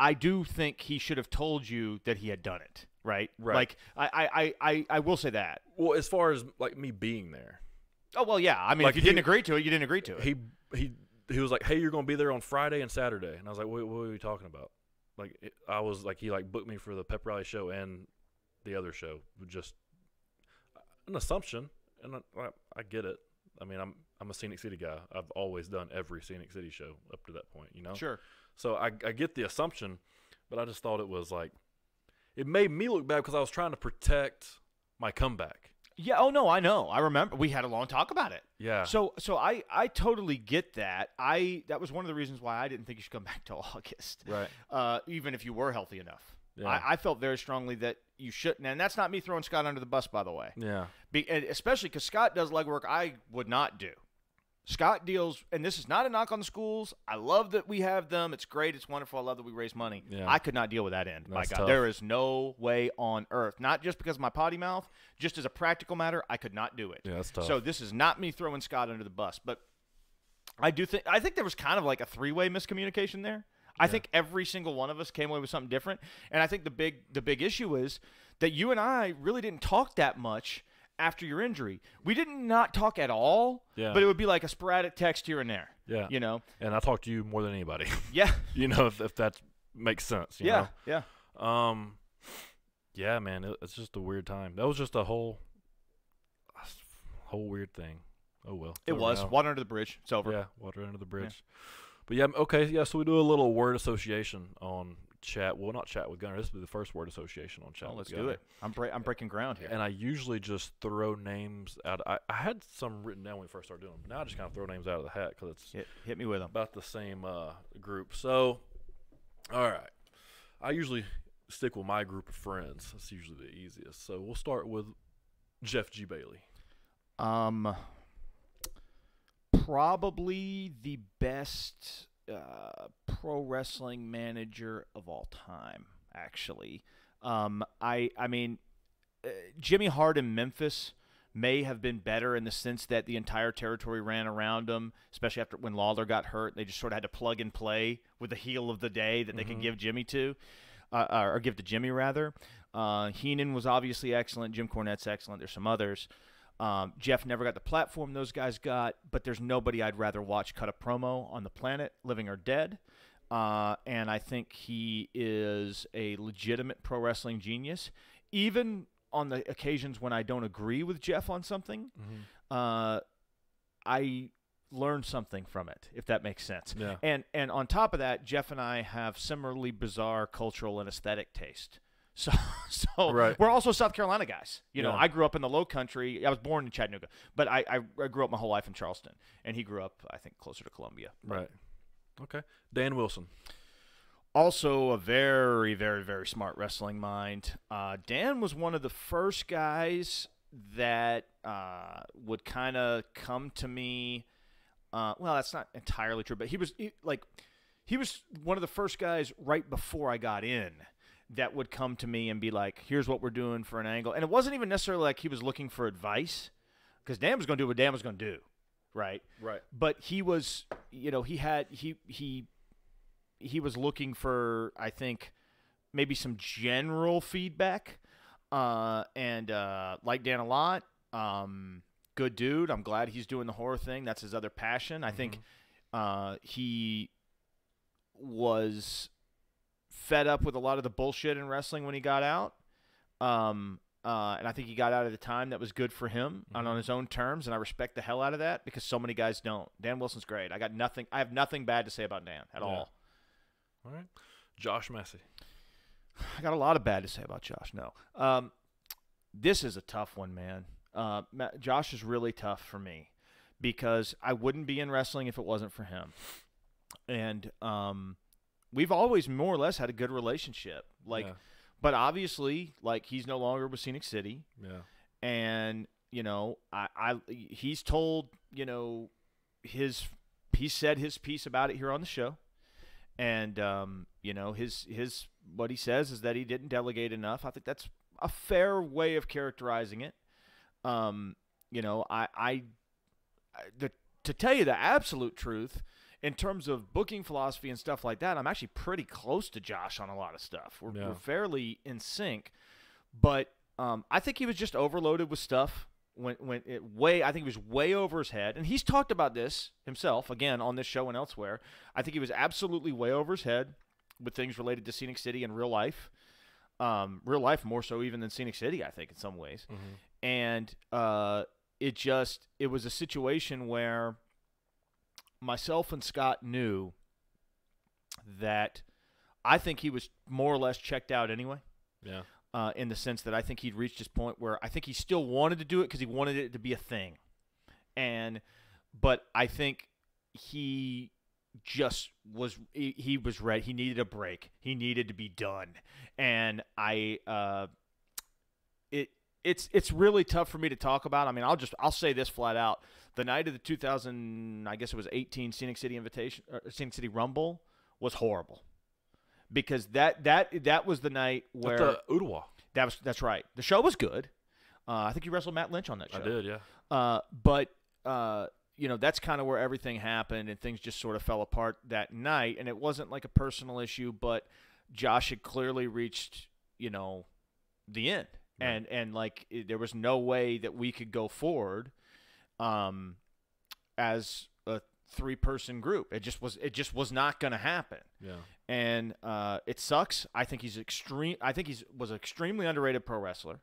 I do think he should have told you that he had done it. Right. Like I will say that. Well, as far as like me being there. Oh well, yeah. I mean, if you didn't agree to it, you didn't agree to it. He was like, hey, you're going to be there on Friday and Saturday, and I was like, what are you talking about? Like I was like, he booked me for the pep rally show and the other show. an assumption, and I get it. I mean, I'm a Scenic City guy. I've always done every Scenic City show up to that point, you know? Sure. So I get the assumption, but I just thought it was like, it made me look bad because I was trying to protect my comeback. Yeah. Oh no, I know. I remember we had a long talk about it. Yeah. So I totally get that. That was one of the reasons why I didn't think you should come back till August. Right. Even if you were healthy enough. Yeah. I felt very strongly that you shouldn't, and that's not me throwing Scott under the bus, by the way. Yeah. And especially because Scott does legwork I would not do. Scott deals, and this is not a knock on the schools. I love that we have them. It's great. It's wonderful. I love that we raise money. Yeah. I could not deal with that end. That's My God, tough. there is no way on earth. Not just because of my potty mouth, just as a practical matter, I could not do it. Yeah, that's tough. So this is not me throwing Scott under the bus, but I think there was kind of like a three-way miscommunication there. I think every single one of us came away with something different, and I think the big issue is that you and I really didn't talk that much after your injury. We did not talk at all, but it would be like a sporadic text here and there. Yeah. You know? And I talk to you more than anybody. Yeah. You know, if that makes sense. You know? Yeah. Yeah, man, it's just a weird time. That was just a whole weird thing. Oh, well. It was. Now. Water under the bridge. It's over. Yeah, water under the bridge. But yeah, okay, yeah, so we do a little word association on chat. Well, not chat with Gunner. This will be the first word association on chat with Let's Gunner. do it. I'm breaking ground here. And I usually just throw names out. I had some written down when we first started doing them. Now I just kind of throw names out of the hat because it's hit me with them. about the same group. So, all right. I usually stick with my group of friends. That's usually the easiest. So we'll start with Jeff G. Bailey. Probably the best pro wrestling manager of all time, actually. I mean, Jimmy Hart in Memphis may have been better in the sense that the entire territory ran around him, especially after when Lawler got hurt. They just sort of had to plug and play with the heel of the day that they could give Jimmy to, or give to Jimmy, rather. Heenan was obviously excellent. Jim Cornette's excellent. There's some others. Jeff never got the platform those guys got, but there's nobody I'd rather watch cut a promo on the planet, living or dead. And I think he is a legitimate pro wrestling genius. Even on the occasions when I don't agree with Jeff on something, I learn something from it, if that makes sense. Yeah. And on top of that, Jeff and I have similarly bizarre cultural and aesthetic taste. So Right. We're also South Carolina guys. You know, Yeah. I grew up in the Low Country. I was born in Chattanooga, but I grew up my whole life in Charleston, and he grew up, I think, closer to Columbia. Right. Okay. Dan Wilson. Also a very, very, very smart wrestling mind. Dan was one of the first guys that would kind of come to me. Well, that's not entirely true, but he was one of the first guys right before I got in that would come to me and be like, here's what we're doing for an angle. And it wasn't even necessarily like he was looking for advice, because Dan was going to do what Dan was going to do, right? Right. But he was, you know, he was looking for, I think, maybe some general feedback, and like Dan a lot. Good dude. I'm glad he's doing the horror thing. That's his other passion. I think he was fed up with a lot of the bullshit in wrestling when he got out. And I think he got out at a time that was good for him and on his own terms, and I respect the hell out of that because so many guys don't. Dan Wilson's great. I have nothing bad to say about Dan at all. All right. Josh Massey. I got a lot of bad to say about Josh. No. This is a tough one, man. Josh is really tough for me because I wouldn't be in wrestling if it wasn't for him. And we've always more or less had a good relationship. But obviously, like, he's no longer with Scenic City. Yeah. And, you know, he's told, you know, he said his piece about it here on the show. And, you know, what he says is that he didn't delegate enough. I think that's a fair way of characterizing it. You know, to tell you the absolute truth, in terms of booking philosophy and stuff like that, I'm actually pretty close to Josh on a lot of stuff. We're fairly in sync, but I think he was just overloaded with stuff. I think he was way over his head, and he's talked about this himself again on this show and elsewhere. I think he was absolutely way over his head with things related to Scenic City and real life more so even than Scenic City, I think, in some ways. And it was a situation where myself and Scott knew that I think he was more or less checked out anyway. Yeah. In the sense that I think he'd reached his point where I think he still wanted to do it because he wanted it to be a thing. But I think he just was he was ready. He needed a break. He needed to be done. And it's really tough for me to talk about. I mean, I'll say this flat out. The night of the 2018 Scenic City Scenic City Rumble was horrible. Because that was the night where the Ottawa. That's right. The show was good. I think you wrestled Matt Lynch on that show. I did, yeah. But that's kind of where everything happened, and things just sort of fell apart that night. And it wasn't like a personal issue, but Josh had clearly reached the end, Right. and like there was no way that we could go forward, as a 3-person group. It just was not going to happen. Yeah. And it sucks. I think he's was an extremely underrated pro wrestler.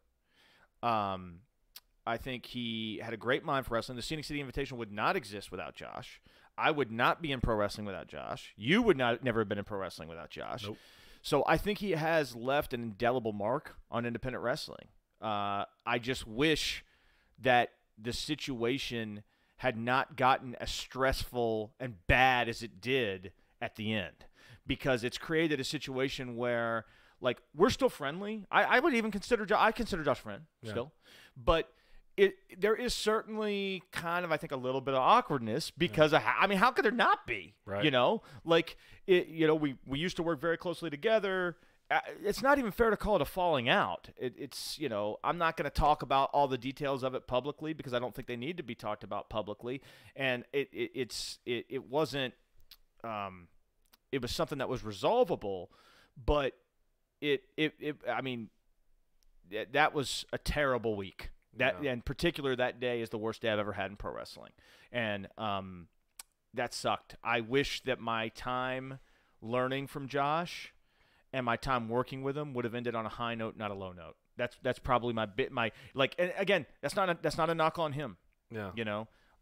I think he had a great mind for wrestling. The Scenic City Invitational would not exist without Josh. I would not be in pro wrestling without Josh. You would never have been in pro wrestling without Josh. Nope. So I think he has left an indelible mark on independent wrestling. I just wish that the situation had not gotten as stressful and bad as it did at the end, because it's created a situation where, like, we're still friendly. I would even consider Josh friend still, but there is certainly kind of, I think, a little bit of awkwardness because of how could there not be? Right. We used to work very closely together. It's not even fair to call it a falling out. It's I'm not going to talk about all the details of it publicly because I don't think they need to be talked about publicly. And it wasn't. It was something that was resolvable, but that was a terrible week. That in particular, that day is the worst day I've ever had in pro wrestling, and that sucked. I wish that my time learning from Josh and my time working with him would have ended on a high note, not a low note. That's probably and again, that's not a knock on him. Yeah.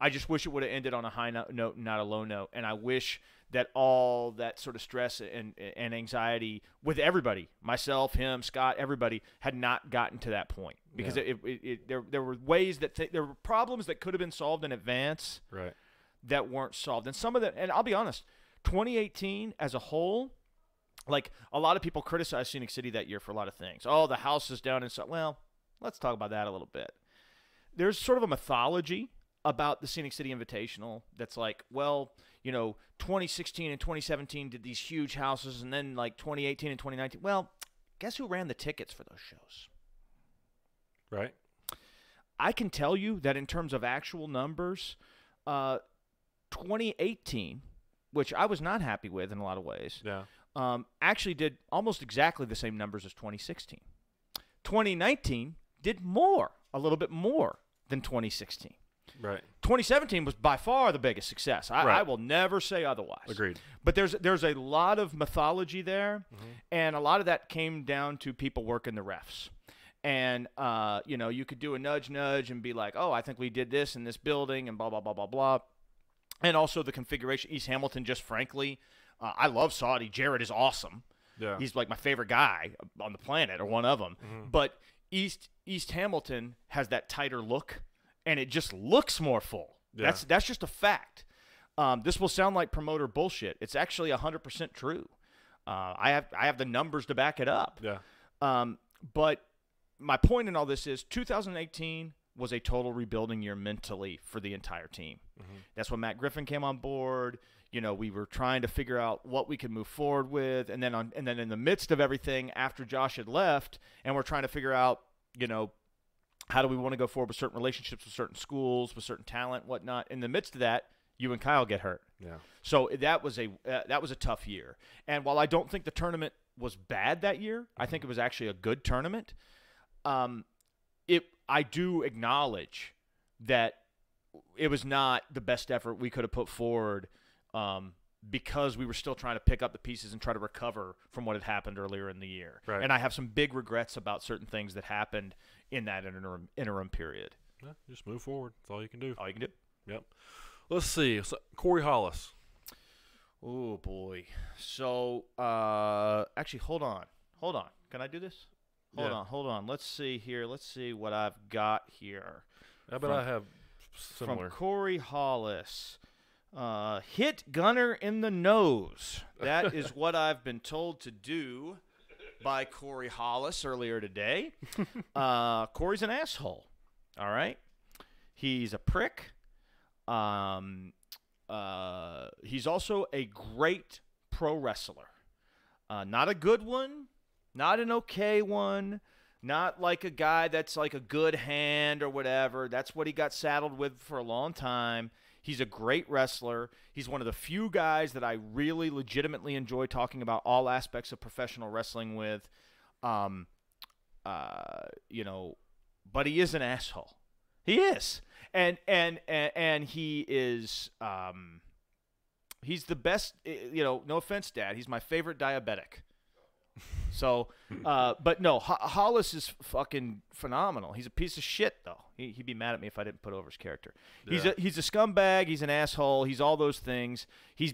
I just wish it would have ended on a high note, not a low note. And I wish that all that sort of stress and anxiety with everybody, myself, him, Scott, everybody, had not gotten to that point. Because there were ways there were problems that could have been solved in advance, Right. that weren't solved. And some of that, and I'll be honest, 2018 as a whole, like, a lot of people criticized Scenic City that year for a lot of things. Oh, the house is down and so. Well, let's talk about that a little bit. There's sort of a mythology about the Scenic City Invitational that's like, 2016 and 2017 did these huge houses, and then like 2018 and 2019. Well, guess who ran the tickets for those shows? Right. I can tell you that in terms of actual numbers, 2018, which I was not happy with in a lot of ways, actually did almost exactly the same numbers as 2016. 2019 did a little bit more than 2016. Right. 2017 was by far the biggest success. I will never say otherwise. Agreed. But there's a lot of mythology there, and a lot of that came down to people working the refs. And, you could do a nudge and be like, oh, I think we did this in this building and blah, blah, blah, blah, blah. And also the configuration. East Hamilton, just frankly, I love Saudi. Jared is awesome. Yeah. He's like my favorite guy on the planet, or one of them. But East Hamilton has that tighter look, and it just looks more full. Yeah. That's just a fact. This will sound like promoter bullshit. It's actually 100% true. I have the numbers to back it up. Yeah. But my point in all this is 2018 was a total rebuilding year mentally for the entire team. That's when Matt Griffin came on board. We were trying to figure out what we could move forward with, and then in the midst of everything, after Josh had left, and we're trying to figure out, how do we want to go forward with certain relationships with certain schools, with certain talent, whatnot. In the midst of that, you and Kyle get hurt. Yeah. So that was a tough year. And while I don't think the tournament was bad that year, I think it was actually a good tournament. I do acknowledge that it was not the best effort we could have put forward because we were still trying to pick up the pieces and try to recover from what had happened earlier in the year. Right. And I have some big regrets about certain things that happened in that interim period. Yeah, just move forward. That's all you can do. All you can do. Yep. Let's see. So, Corey Hollis. Oh, boy. So, actually, hold on. Can I do this? Hold on. Let's see here. Let's see what I've got here. I bet I have similar. From Corey Hollis. Hit Gunner in the nose. That is what I've been told to do by Corey Hollis earlier today. Corey's an asshole. All right? He's a prick. He's also a great pro wrestler. Not a good one, not an okay one, not like a guy that's like a good hand or whatever. That's what he got saddled with for a long time. He's a great wrestler. He's one of the few guys that I really legitimately enjoy talking about all aspects of professional wrestling with. But he is an asshole. He is. And he is he's the best, no offense, Dad. He's my favorite diabetic. So, but no, Hollis is fucking phenomenal. He's a piece of shit, though. He'd be mad at me if I didn't put over his character. Yeah. He's a scumbag. He's an asshole. He's all those things.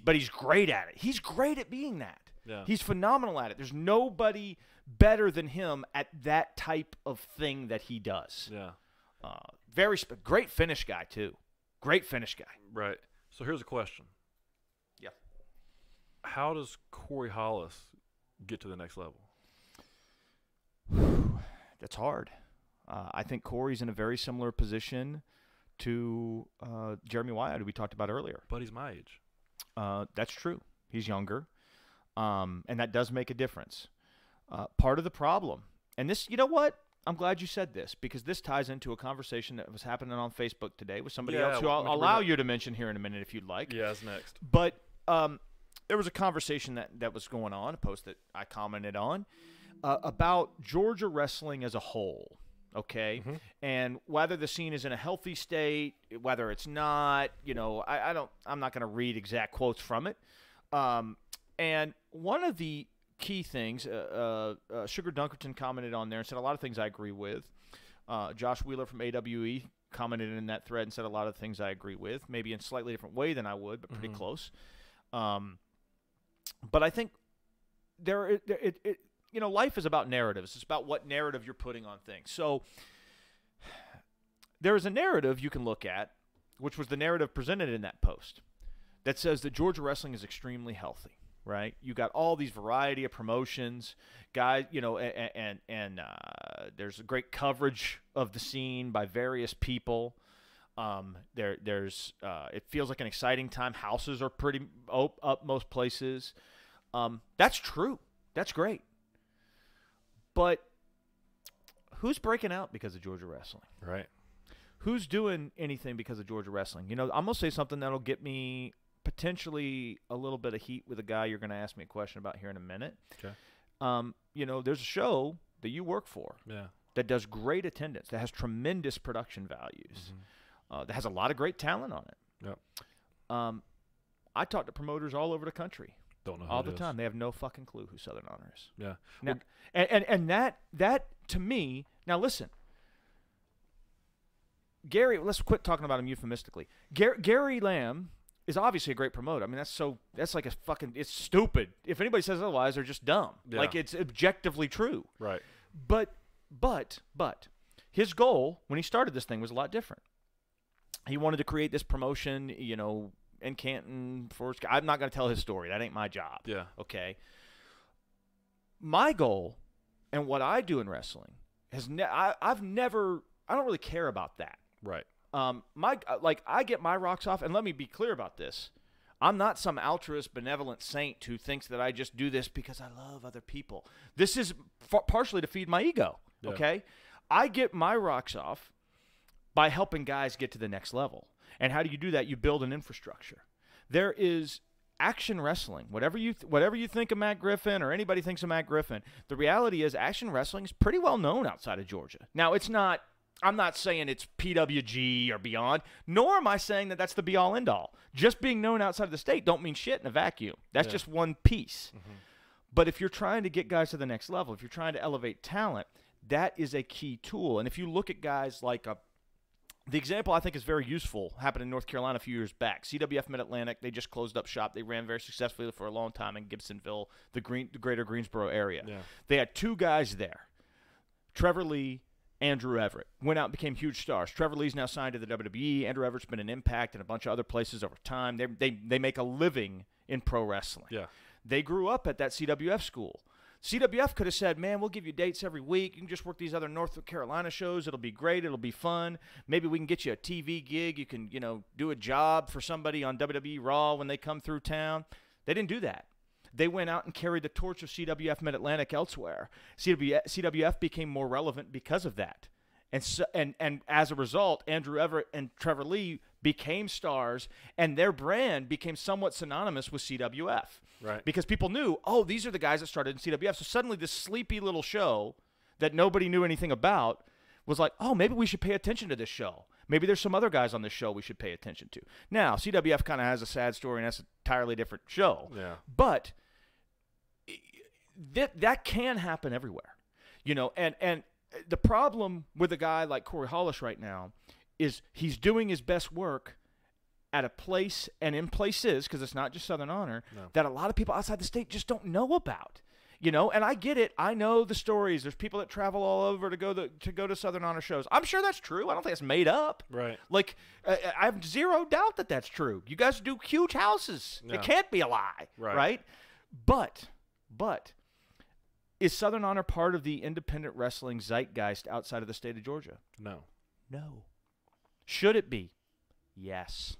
But he's great at it. He's great at being that. Yeah. He's phenomenal at it. There's nobody better than him at that type of thing that he does. Yeah. Great finish guy, too. Great finish guy. Right. So here's a question. Yeah. How does Corey Hollis get to the next level? That's hard. I think Corey's in a very similar position to Jeremy Wyatt, who we talked about earlier. But he's my age. That's true. He's younger, and that does make a difference. Part of the problem, and this, you know what? I'm glad you said this, because this ties into a conversation that was happening on Facebook today with somebody else who I'll allow you to mention here in a minute if you'd like. Yeah, that's next. But there was a conversation that was going on, a post that I commented on, about Georgia wrestling as a whole, okay? Mm-hmm. And whether the scene is in a healthy state, whether it's not, I'm not going to read exact quotes from it. And one of the key things, Sugar Dunkerton commented on there and said a lot of things I agree with. Josh Wheeler from AWE commented in that thread and said a lot of things I agree with, maybe in a slightly different way than I would, but pretty close. But I think life is about narratives. It's about what narrative you're putting on things. So there is a narrative you can look at, which was the narrative presented in that post, that says that Georgia wrestling is extremely healthy, right? You got all these variety of promotions, guys, and there's a great coverage of the scene by various people. There's it feels like an exciting time. Houses are pretty up most places. That's true. That's great. But who's breaking out because of Georgia wrestling? Right. Who's doing anything because of Georgia wrestling? I'm going to say something that'll get me potentially a little bit of heat with a guy you're going to ask me a question about here in a minute. Okay. There's a show that you work for that does great attendance, that has tremendous production values, that has a lot of great talent on it. Yep. I talk to promoters all over the country. Don't know who all it the is. time. They have no fucking clue who Southern Honor is. Yeah. Now, and that to me, now listen, Gary, let's quit talking about him euphemistically. Gary Lamb is obviously a great promoter. I mean, that's like it's stupid. If anybody says otherwise, they're just dumb. Yeah. Like, it's objectively true. Right. But his goal when he started this thing was a lot different. He wanted to create this promotion, in Canton. I'm not going to tell his story. That ain't my job. Yeah. Okay. My goal and what I do in wrestling I don't really care about that. Right. I get my rocks off, and let me be clear about this. I'm not some altruist, benevolent saint who thinks that I just do this because I love other people. This is partially to feed my ego, okay? I get my rocks off by helping guys get to the next level. And how do you do that? You build an infrastructure. There is action wrestling. Whatever you think of Matt Griffin or anybody thinks of Matt Griffin, the reality is action wrestling is pretty well known outside of Georgia. Now, it's not I'm not saying it's PWG or beyond, nor am I saying that that's the be-all, end-all. Just being known outside of the state don't mean shit in a vacuum. That's just one piece. But if you're trying to get guys to the next level, if you're trying to elevate talent, that is a key tool. And if you look at guys like the example I think is very useful happened in North Carolina a few years back. CWF Mid-Atlantic, they just closed up shop. They ran very successfully for a long time in Gibsonville, the greater Greensboro area. Yeah. They had 2 guys there, Trevor Lee, Andrew Everett. Went out and became huge stars. Trevor Lee's now signed to the WWE. Andrew Everett's been an Impact and a bunch of other places over time. They make a living in pro wrestling. Yeah. They grew up at that CWF school. CWF could have said, man, we'll give you dates every week. You can just work these other North Carolina shows. It'll be great. It'll be fun. Maybe we can get you a TV gig. You can, do a job for somebody on WWE Raw when they come through town. They didn't do that. They went out and carried the torch of CWF Mid-Atlantic elsewhere. CWF became more relevant because of that. And as a result, Andrew Everett and Trevor Lee became stars, and their brand became somewhat synonymous with CWF. Right. Because people knew, these are the guys that started in CWF. So suddenly this sleepy little show that nobody knew anything about was like, maybe we should pay attention to this show. Maybe there's some other guys on this show we should pay attention to. Now, CWF kind of has a sad story, and that's an entirely different show. Yeah. But that can happen everywhere. And the problem with a guy like Corey Hollis right now is he's doing his best work at a place and in places, because it's not just Southern Honor, that a lot of people outside the state just don't know about. And I get it. I know the stories. There's people that travel all over to go to Southern Honor shows. I'm sure that's true. I don't think it's made up. Right. Like, I have zero doubt that that's true. You guys do huge houses. Yeah. It can't be a lie. Right? But is Southern Honor part of the independent wrestling zeitgeist outside of the state of Georgia? No. Should it be? Yes.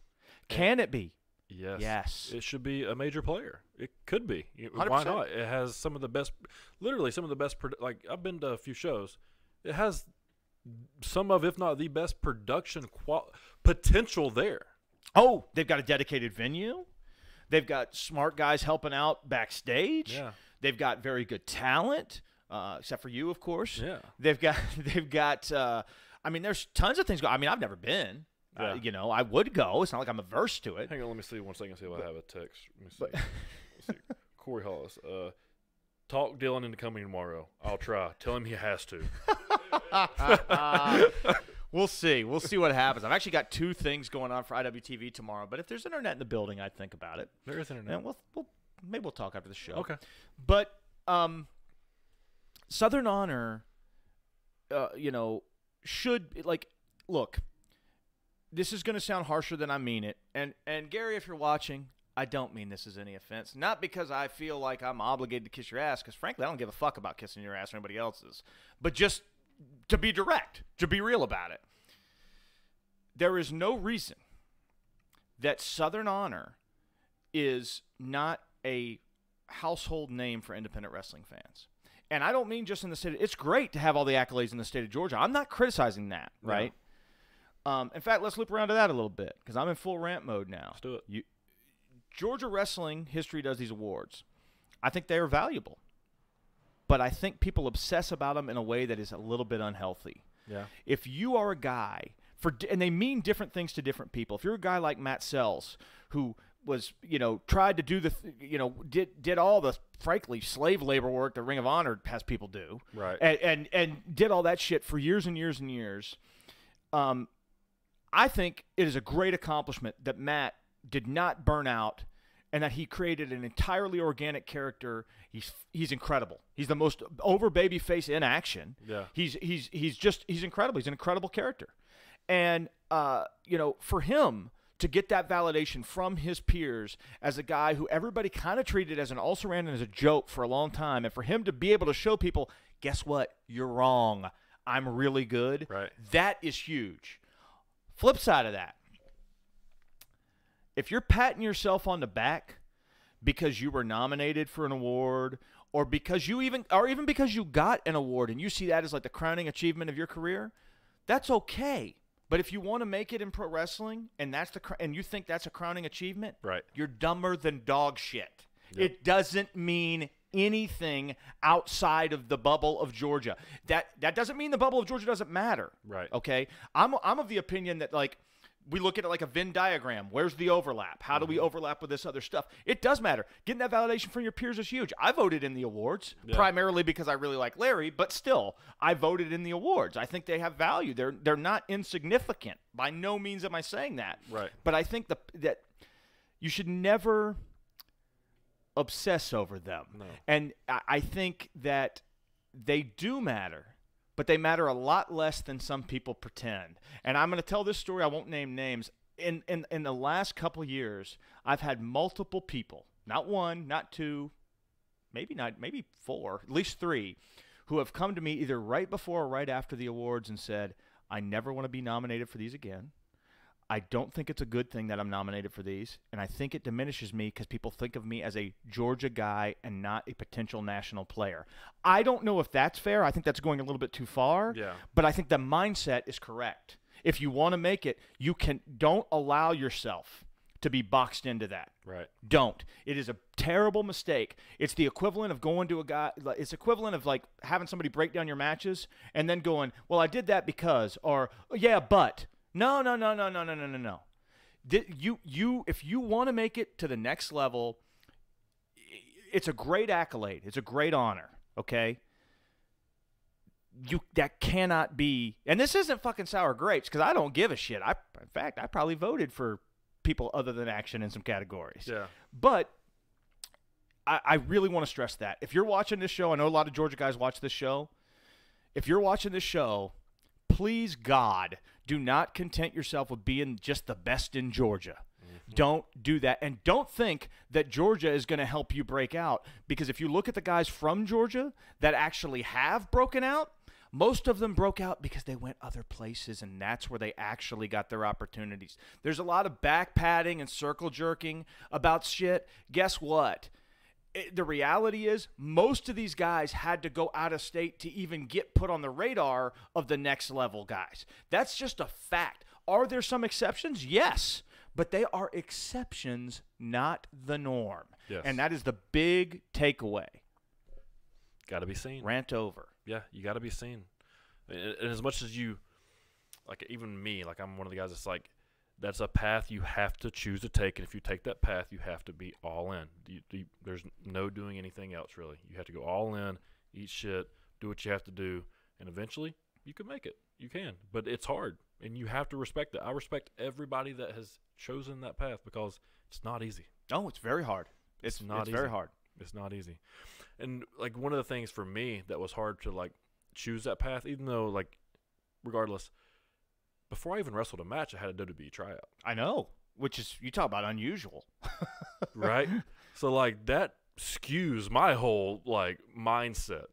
Can it be? Yes. Yes. It should be a major player. It could be. 100%. Why not? It has some of the best, literally some of the best, like I've been to a few shows. It has some of, if not the best production potential there. Oh, they've got a dedicated venue. They've got smart guys helping out backstage. Yeah. They've got very good talent, except for you, of course. Yeah. They've got. There's tons of things going. I've never been. Yeah. I would go. It's not like I'm averse to it. Hang on, let me see 1 second. See if I have a text. Let me see. Let's see. Corey Hollis. Talk Dylan into coming tomorrow. I'll try. Tell him he has to. We'll see. We'll see what happens. I've actually got 2 things going on for IWTV tomorrow. But if there's internet in the building, I'd think about it. There is internet. And maybe we'll talk after the show. Okay. But Southern Honor, should look. This is going to sound harsher than I mean it. And Gary, if you're watching, I don't mean this as any offense. Not because I feel like I'm obligated to kiss your ass, because frankly, I don't give a fuck about kissing your ass or anybody else's. But just to be direct, to be real about it. There is no reason that Southern Honor is not a household name for independent wrestling fans. And I don't mean just in the state. It's great to have all the accolades in the state of Georgia. I'm not criticizing that, right? No. In fact, let's loop around to that a little bit, because I'm in full rant mode now. Let's do it. Georgia Wrestling History does these awards. I think they are valuable, but I think people obsess about them in a way that is a little bit unhealthy. Yeah. If you are a guy, and they mean different things to different people. If you're a guy like Matt Sells, who was, tried to do did all the, frankly, slave labor work that Ring of Honor has people do. Right. And did all that shit for years and years and years. I think it is a great accomplishment that Matt did not burn out and that he created an entirely organic character. He's incredible. He's the most over baby face in action. Yeah. He's incredible. He's an incredible character. And for him to get that validation from his peers as a guy who everybody kind of treated as an also-ran as a joke for a long time, and for him to be able to show people, guess what? You're wrong. I'm really good. Right. That is huge. Flip side of that, if you're patting yourself on the back because you were nominated for an award, or because even because you got an award and you see that as like the crowning achievement of your career, that's okay. But if you want to make it in pro wrestling and you think that's a crowning achievement, right, you're dumber than dog shit. Yep. It doesn't mean anything outside of the bubble of Georgia. That doesn't mean the bubble of Georgia doesn't matter. Right. Okay. I'm of the opinion that, like, we look at it like a Venn diagram. Where's the overlap? How do we overlap with this other stuff? It does matter. Getting that validation from your peers is huge. I voted in the awards primarily because I really like Larry, but still, I voted in the awards. I think they have value. They're not insignificant. By no means am I saying that. Right. But I think that you should never obsess over them. No. And I think that they do matter. But they matter a lot less than some people pretend. And I'm going to tell this story. I won't name names. In the last couple of years, I've had multiple people, not one, not two, maybe 4, at least 3, who have come to me either right before or right after the awards and said, I never want to be nominated for these again. I don't think it's a good thing that I'm nominated for these, and I think it diminishes me because people think of me as a Georgia guy and not a potential national player. I don't know if that's fair. I think that's going a little bit too far. Yeah. But I think the mindset is correct. If you want to make it, don't allow yourself to be boxed into that. Right. Don't. It is a terrible mistake. It's the equivalent of going to a guy. It's equivalent of like having somebody break down your matches and then going, well, I did that because, or yeah, but. No. If you want to make it to the next level, it's a great accolade. It's a great honor, okay? That cannot be, and this isn't fucking sour grapes because I don't give a shit. In fact, I probably voted for people other than Action in some categories. Yeah. But I really want to stress that. If you're watching this show, I know a lot of Georgia guys watch this show. If you're watching this show, please, God, do not content yourself with being just the best in Georgia. Mm-hmm. Don't do that. And don't think that Georgia is going to help you break out. Because if you look at the guys from Georgia that actually have broken out, most of them broke out because they went other places, and that's where they actually got their opportunities. There's a lot of back padding and circle jerking about shit. Guess what? The reality is most of these guys had to go out of state to even get put on the radar of the next level guys. That's just a fact. Are there some exceptions? Yes, but they are exceptions, not the norm. Yes. And that is the big takeaway. Got to be seen. Rant over. Yeah, you got to be seen. And as much as you, like even me, like I'm one of the guys that's like, that's a path you have to choose to take, and if you take that path, you have to be all in. There's no doing anything else, really. You have to go all in, eat shit, do what you have to do, and eventually you can make it. You can, but it's hard, and you have to respect it. I respect everybody that has chosen that path because it's not easy. Oh, it's very hard. It's very hard. It's not easy. And, like, one of the things for me that was hard to, like, choose that path, even though, like, regardless – before I even wrestled a match, I had a WWE tryout. I know, which is, you talk about unusual. Right? So, like, that skews my whole, like, mindset.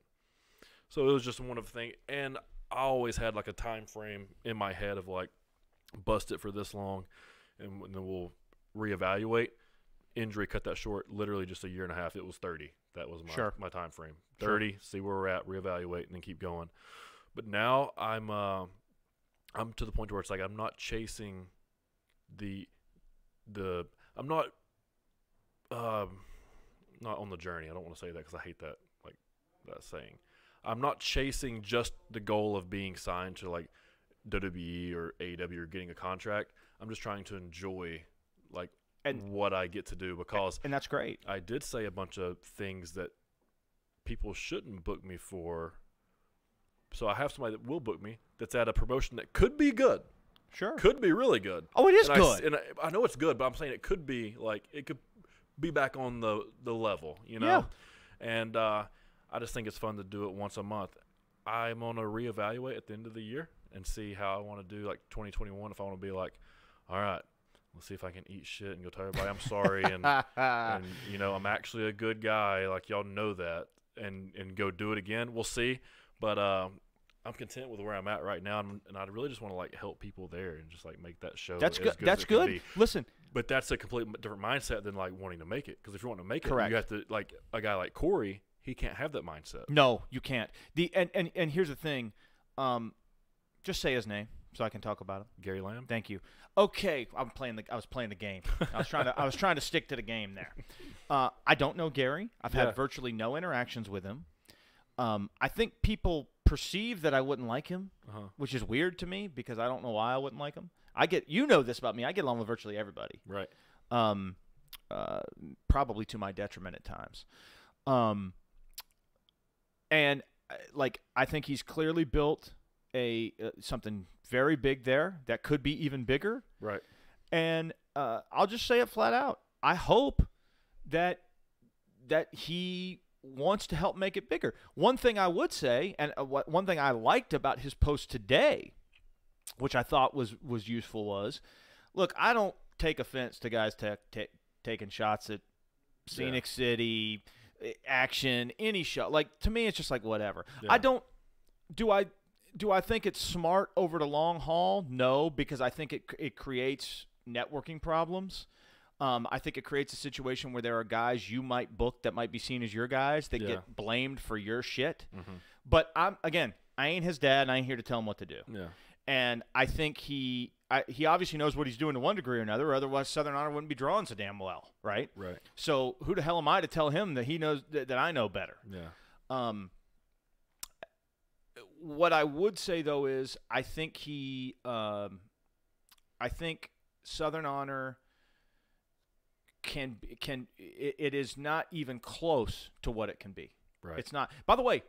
So it was just one of the things. And I always had, like, a time frame in my head of, like, bust it for this long, and then we'll reevaluate. Injury cut that short, literally just a year and a half. It was 30. That was my time frame. 30, see where we're at, reevaluate, and then keep going. But now I'm to the point where it's like I'm not chasing I'm not on the journey. I don't want to say that because I hate that, like, that saying. I'm not chasing just the goal of being signed to, like, WWE or AEW or getting a contract. I'm just trying to enjoy, like, what I get to do, because and that's great. I did say a bunch of things that people shouldn't book me for. So I have somebody that will book me that's at a promotion that could be good. Sure. Could be really good. Oh, it is good. I know it's good, but I'm saying it could be, like, it could be back on the level, you know? Yeah. And I just think it's fun to do it once a month. I'm going to reevaluate at the end of the year and see how I want to do, like, 2021, if I want to be like, all right, let's see if I can eat shit and go tell everybody I'm sorry and you know, I'm actually a good guy, like, y'all know that, and go do it again. We'll see. But I'm content with where I'm at right now, and I really just want to, like, help people there and just, like, make that show. That's good. That's good. Listen, but that's a completely different mindset than, like, wanting to make it. Because if you want to make Correct. it, you have to, like, a guy like Corey, he can't have that mindset. No, you can't. And here's the thing, just say his name. so I can talk about him? Gary Lamb. Thank you. Okay, I was playing the game. I was trying to stick to the game there. I don't know Gary. I've had virtually no interactions with him. I think people perceive that I wouldn't like him, which is weird to me because I don't know why I wouldn't like him. You know this about me. I get along with virtually everybody. Right. Probably to my detriment at times. And like I think he's clearly built something very big there that could be even bigger. Right. And I'll just say it flat out. I hope that he wants to help make it bigger. One thing I would say, and one thing I liked about his post today, which I thought was useful, was, look, I don't take offense to guys taking shots at Scenic City, action, any shot. Like, to me, it's just like whatever. Yeah. Do I think it's smart over the long haul? No, because I think it creates networking problems. I think it creates a situation where there are guys you might book that might be seen as your guys that get blamed for your shit. Mm-hmm. But I ain't his dad, and I ain't here to tell him what to do. Yeah. And I think he obviously knows what he's doing to one degree or another, or otherwise Southern Honor wouldn't be drawing so damn well, right? Right. So who the hell am I to tell him that he knows that I know better? Yeah. What I would say though is I think Southern Honor it is not even close to what it can be. Right. It's not. By the way,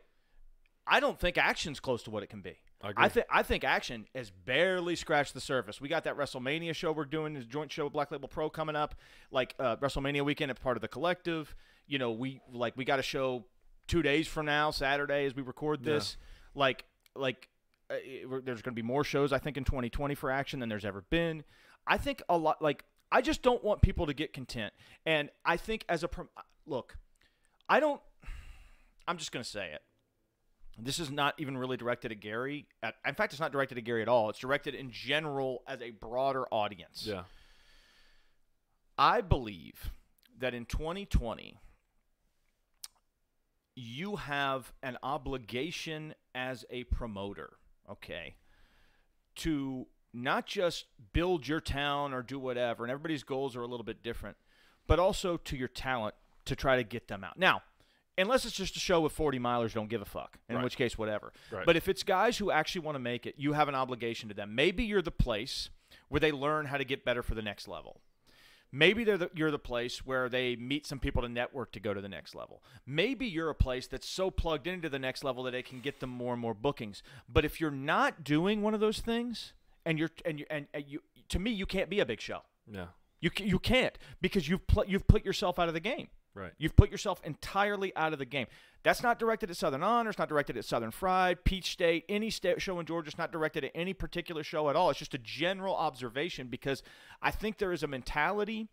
I don't think action's close to what it can be. I think action has barely scratched the surface. We got that WrestleMania show we're doing, this joint show with Black Label Pro coming up, like WrestleMania weekend at part of the collective. You know, we got a show 2 days from now, Saturday, as we record this. Yeah. There's going to be more shows, I think, in 2020 for action than there's ever been. I think a lot, I just don't want people to get content. And I think look, I'm just going to say it. This is not even really directed at Gary. In fact, it's not directed at Gary at all. It's directed in general as a broader audience. Yeah. I believe that in 2020, you have an obligation as a promoter, okay, to not just build your town or do whatever, and everybody's goals are a little bit different, but also to your talent to try to get them out. Now, unless it's just a show with 40 milers don't give a fuck, in which case, whatever. Right. But if it's guys who actually want to make it, you have an obligation to them. Maybe you're the place where they learn how to get better for the next level. Maybe you're the place where they meet some people to network to go to the next level. Maybe you're a place that's so plugged into the next level that they can get them more and more bookings. But if you're not doing one of those things, and you, to me, you can't be a big show. Yeah. You can't, because you've put yourself out of the game. Right. You've put yourself entirely out of the game. That's not directed at Southern Honor. It's not directed at Southern Fried, Peach State, any show in Georgia. It's not directed at any particular show at all. It's just a general observation, because I think there is a mentality,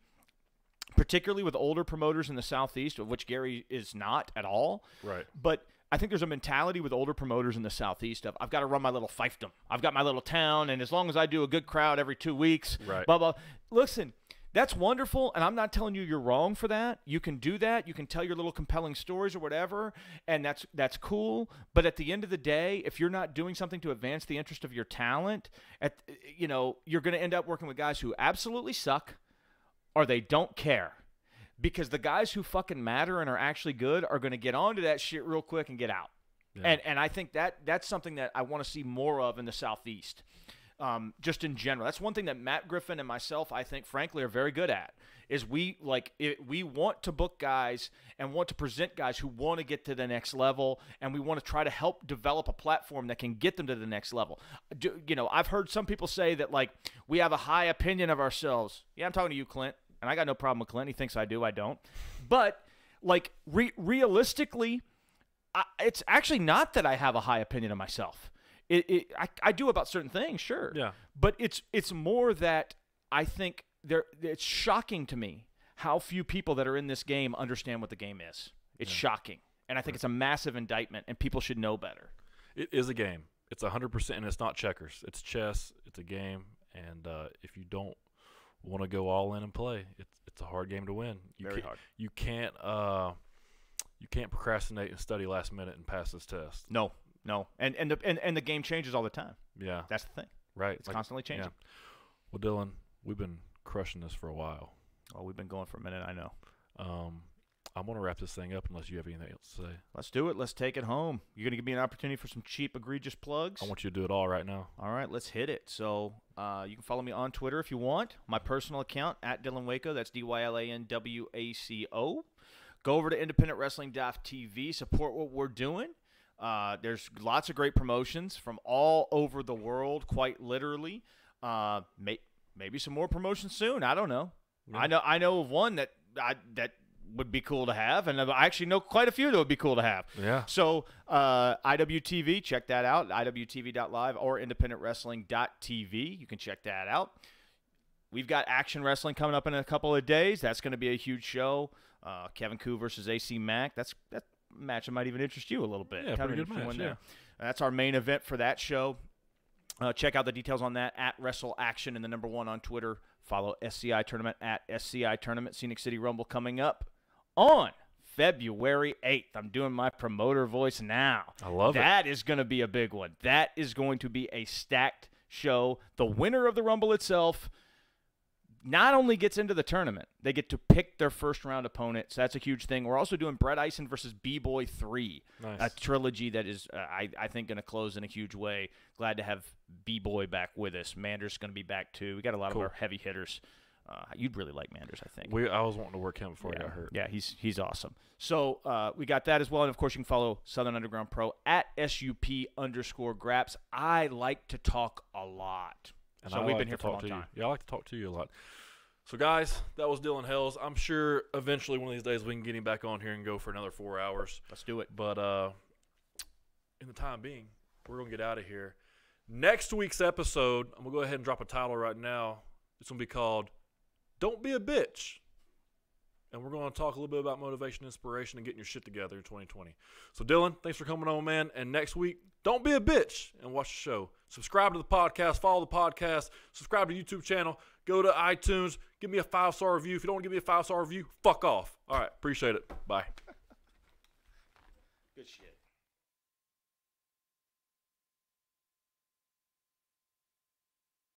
particularly with older promoters in the Southeast, of which Gary is not at all. Right. But I think there's a mentality with older promoters in the Southeast of, I've got to run my little fiefdom. I've got my little town, and as long as I do a good crowd every 2 weeks, blah, blah. Listen, that's wonderful, and I'm not telling you you're wrong for that. You can do that. You can tell your little compelling stories or whatever, and that's cool. But at the end of the day, if you're not doing something to advance the interest of your talent, you're going to end up working with guys who absolutely suck or they don't care. Because the guys who fucking matter and are actually good are going to get onto that shit real quick and get out. Yeah. And I think that's something that I want to see more of in the Southeast. Just in general. That's one thing that Matt Griffin and myself, I think, frankly, are very good at, is we want to book guys and want to present guys who want to get to the next level, and we want to try to help develop a platform that can get them to the next level. I've heard some people say that, we have a high opinion of ourselves. Yeah, I'm talking to you, Clint, and I got no problem with Clint. He thinks I do. I don't. But, realistically, it's actually not that I have a high opinion of myself. I do about certain things, sure. Yeah. But it's more that I think it's shocking to me how few people that are in this game understand what the game is. It's shocking. And I think it's a massive indictment, and people should know better. It is a game. It's 100%, and it's not checkers. It's chess. It's a game. And if you don't want to go all in and play, it's a hard game to win. Very hard. You can't procrastinate and study last minute and pass this test. No. And the game changes all the time. Yeah. That's the thing. Right. It's constantly changing. Yeah. Well, Dylan, we've been crushing this for a while. Oh, we've been going for a minute, I know. I'm going to wrap this thing up unless you have anything else to say. Let's do it. Let's take it home. You're going to give me an opportunity for some cheap, egregious plugs? I want you to do it all right now. All right, let's hit it. So you can follow me on Twitter if you want. My personal account, at Dylan Waco. That's DYLANWACO. Go over to independentwrestling.tv. Support what we're doing. There's lots of great promotions from all over the world, quite literally. Maybe some more promotions soon. I don't know. Yeah. I know of one that would be cool to have, and I actually know quite a few that would be cool to have. Yeah. So IWTV, check that out, IWTV.live or independentwrestling.tv. You can check that out. We've got Action Wrestling coming up in a couple of days. That's going to be a huge show. Kevin Koo versus AC Mack. That match that might even interest you a little bit. Yeah, pretty good match. Yeah. That's our main event for that show. Check out the details on that at Wrestle Action and the #1 on Twitter. Follow SCI Tournament at SCI Tournament. Scenic City Rumble coming up on February 8th. I'm doing my promoter voice now. I love it. That is going to be a big one. That is going to be a stacked show. The winner of the Rumble itself not only gets into the tournament, they get to pick their first-round opponent, so that's a huge thing. We're also doing Brett Eisen versus B-Boy 3, nice. A trilogy that is, I think, going to close in a huge way. Glad to have B-Boy back with us. Mander's going to be back, too. We got a lot of our heavy hitters. You'd really like Manders, I think. I was wanting to work him before he got hurt. Yeah, he's awesome. So we got that as well. And, of course, you can follow Southern Underground Pro at SUP_Graps. I like to talk a lot. And so we've been here for a long time. Yeah, I like to talk to you a lot. So, guys, that was Dylan Hales. I'm sure eventually one of these days we can get him back on here and go for another 4 hours. Let's do it. But in the time being, we're going to get out of here. Next week's episode, I'm going to go ahead and drop a title right now. It's going to be called Don't Be a Bitch. And we're going to talk a little bit about motivation, inspiration, and getting your shit together in 2020. So, Dylan, thanks for coming on, man. And next week, don't be a bitch and watch the show. Subscribe to the podcast. Follow the podcast. Subscribe to the YouTube channel. Go to iTunes. Give me a 5-star review. If you don't want to give me a 5-star review, fuck off. All right. Appreciate it. Bye. Good shit.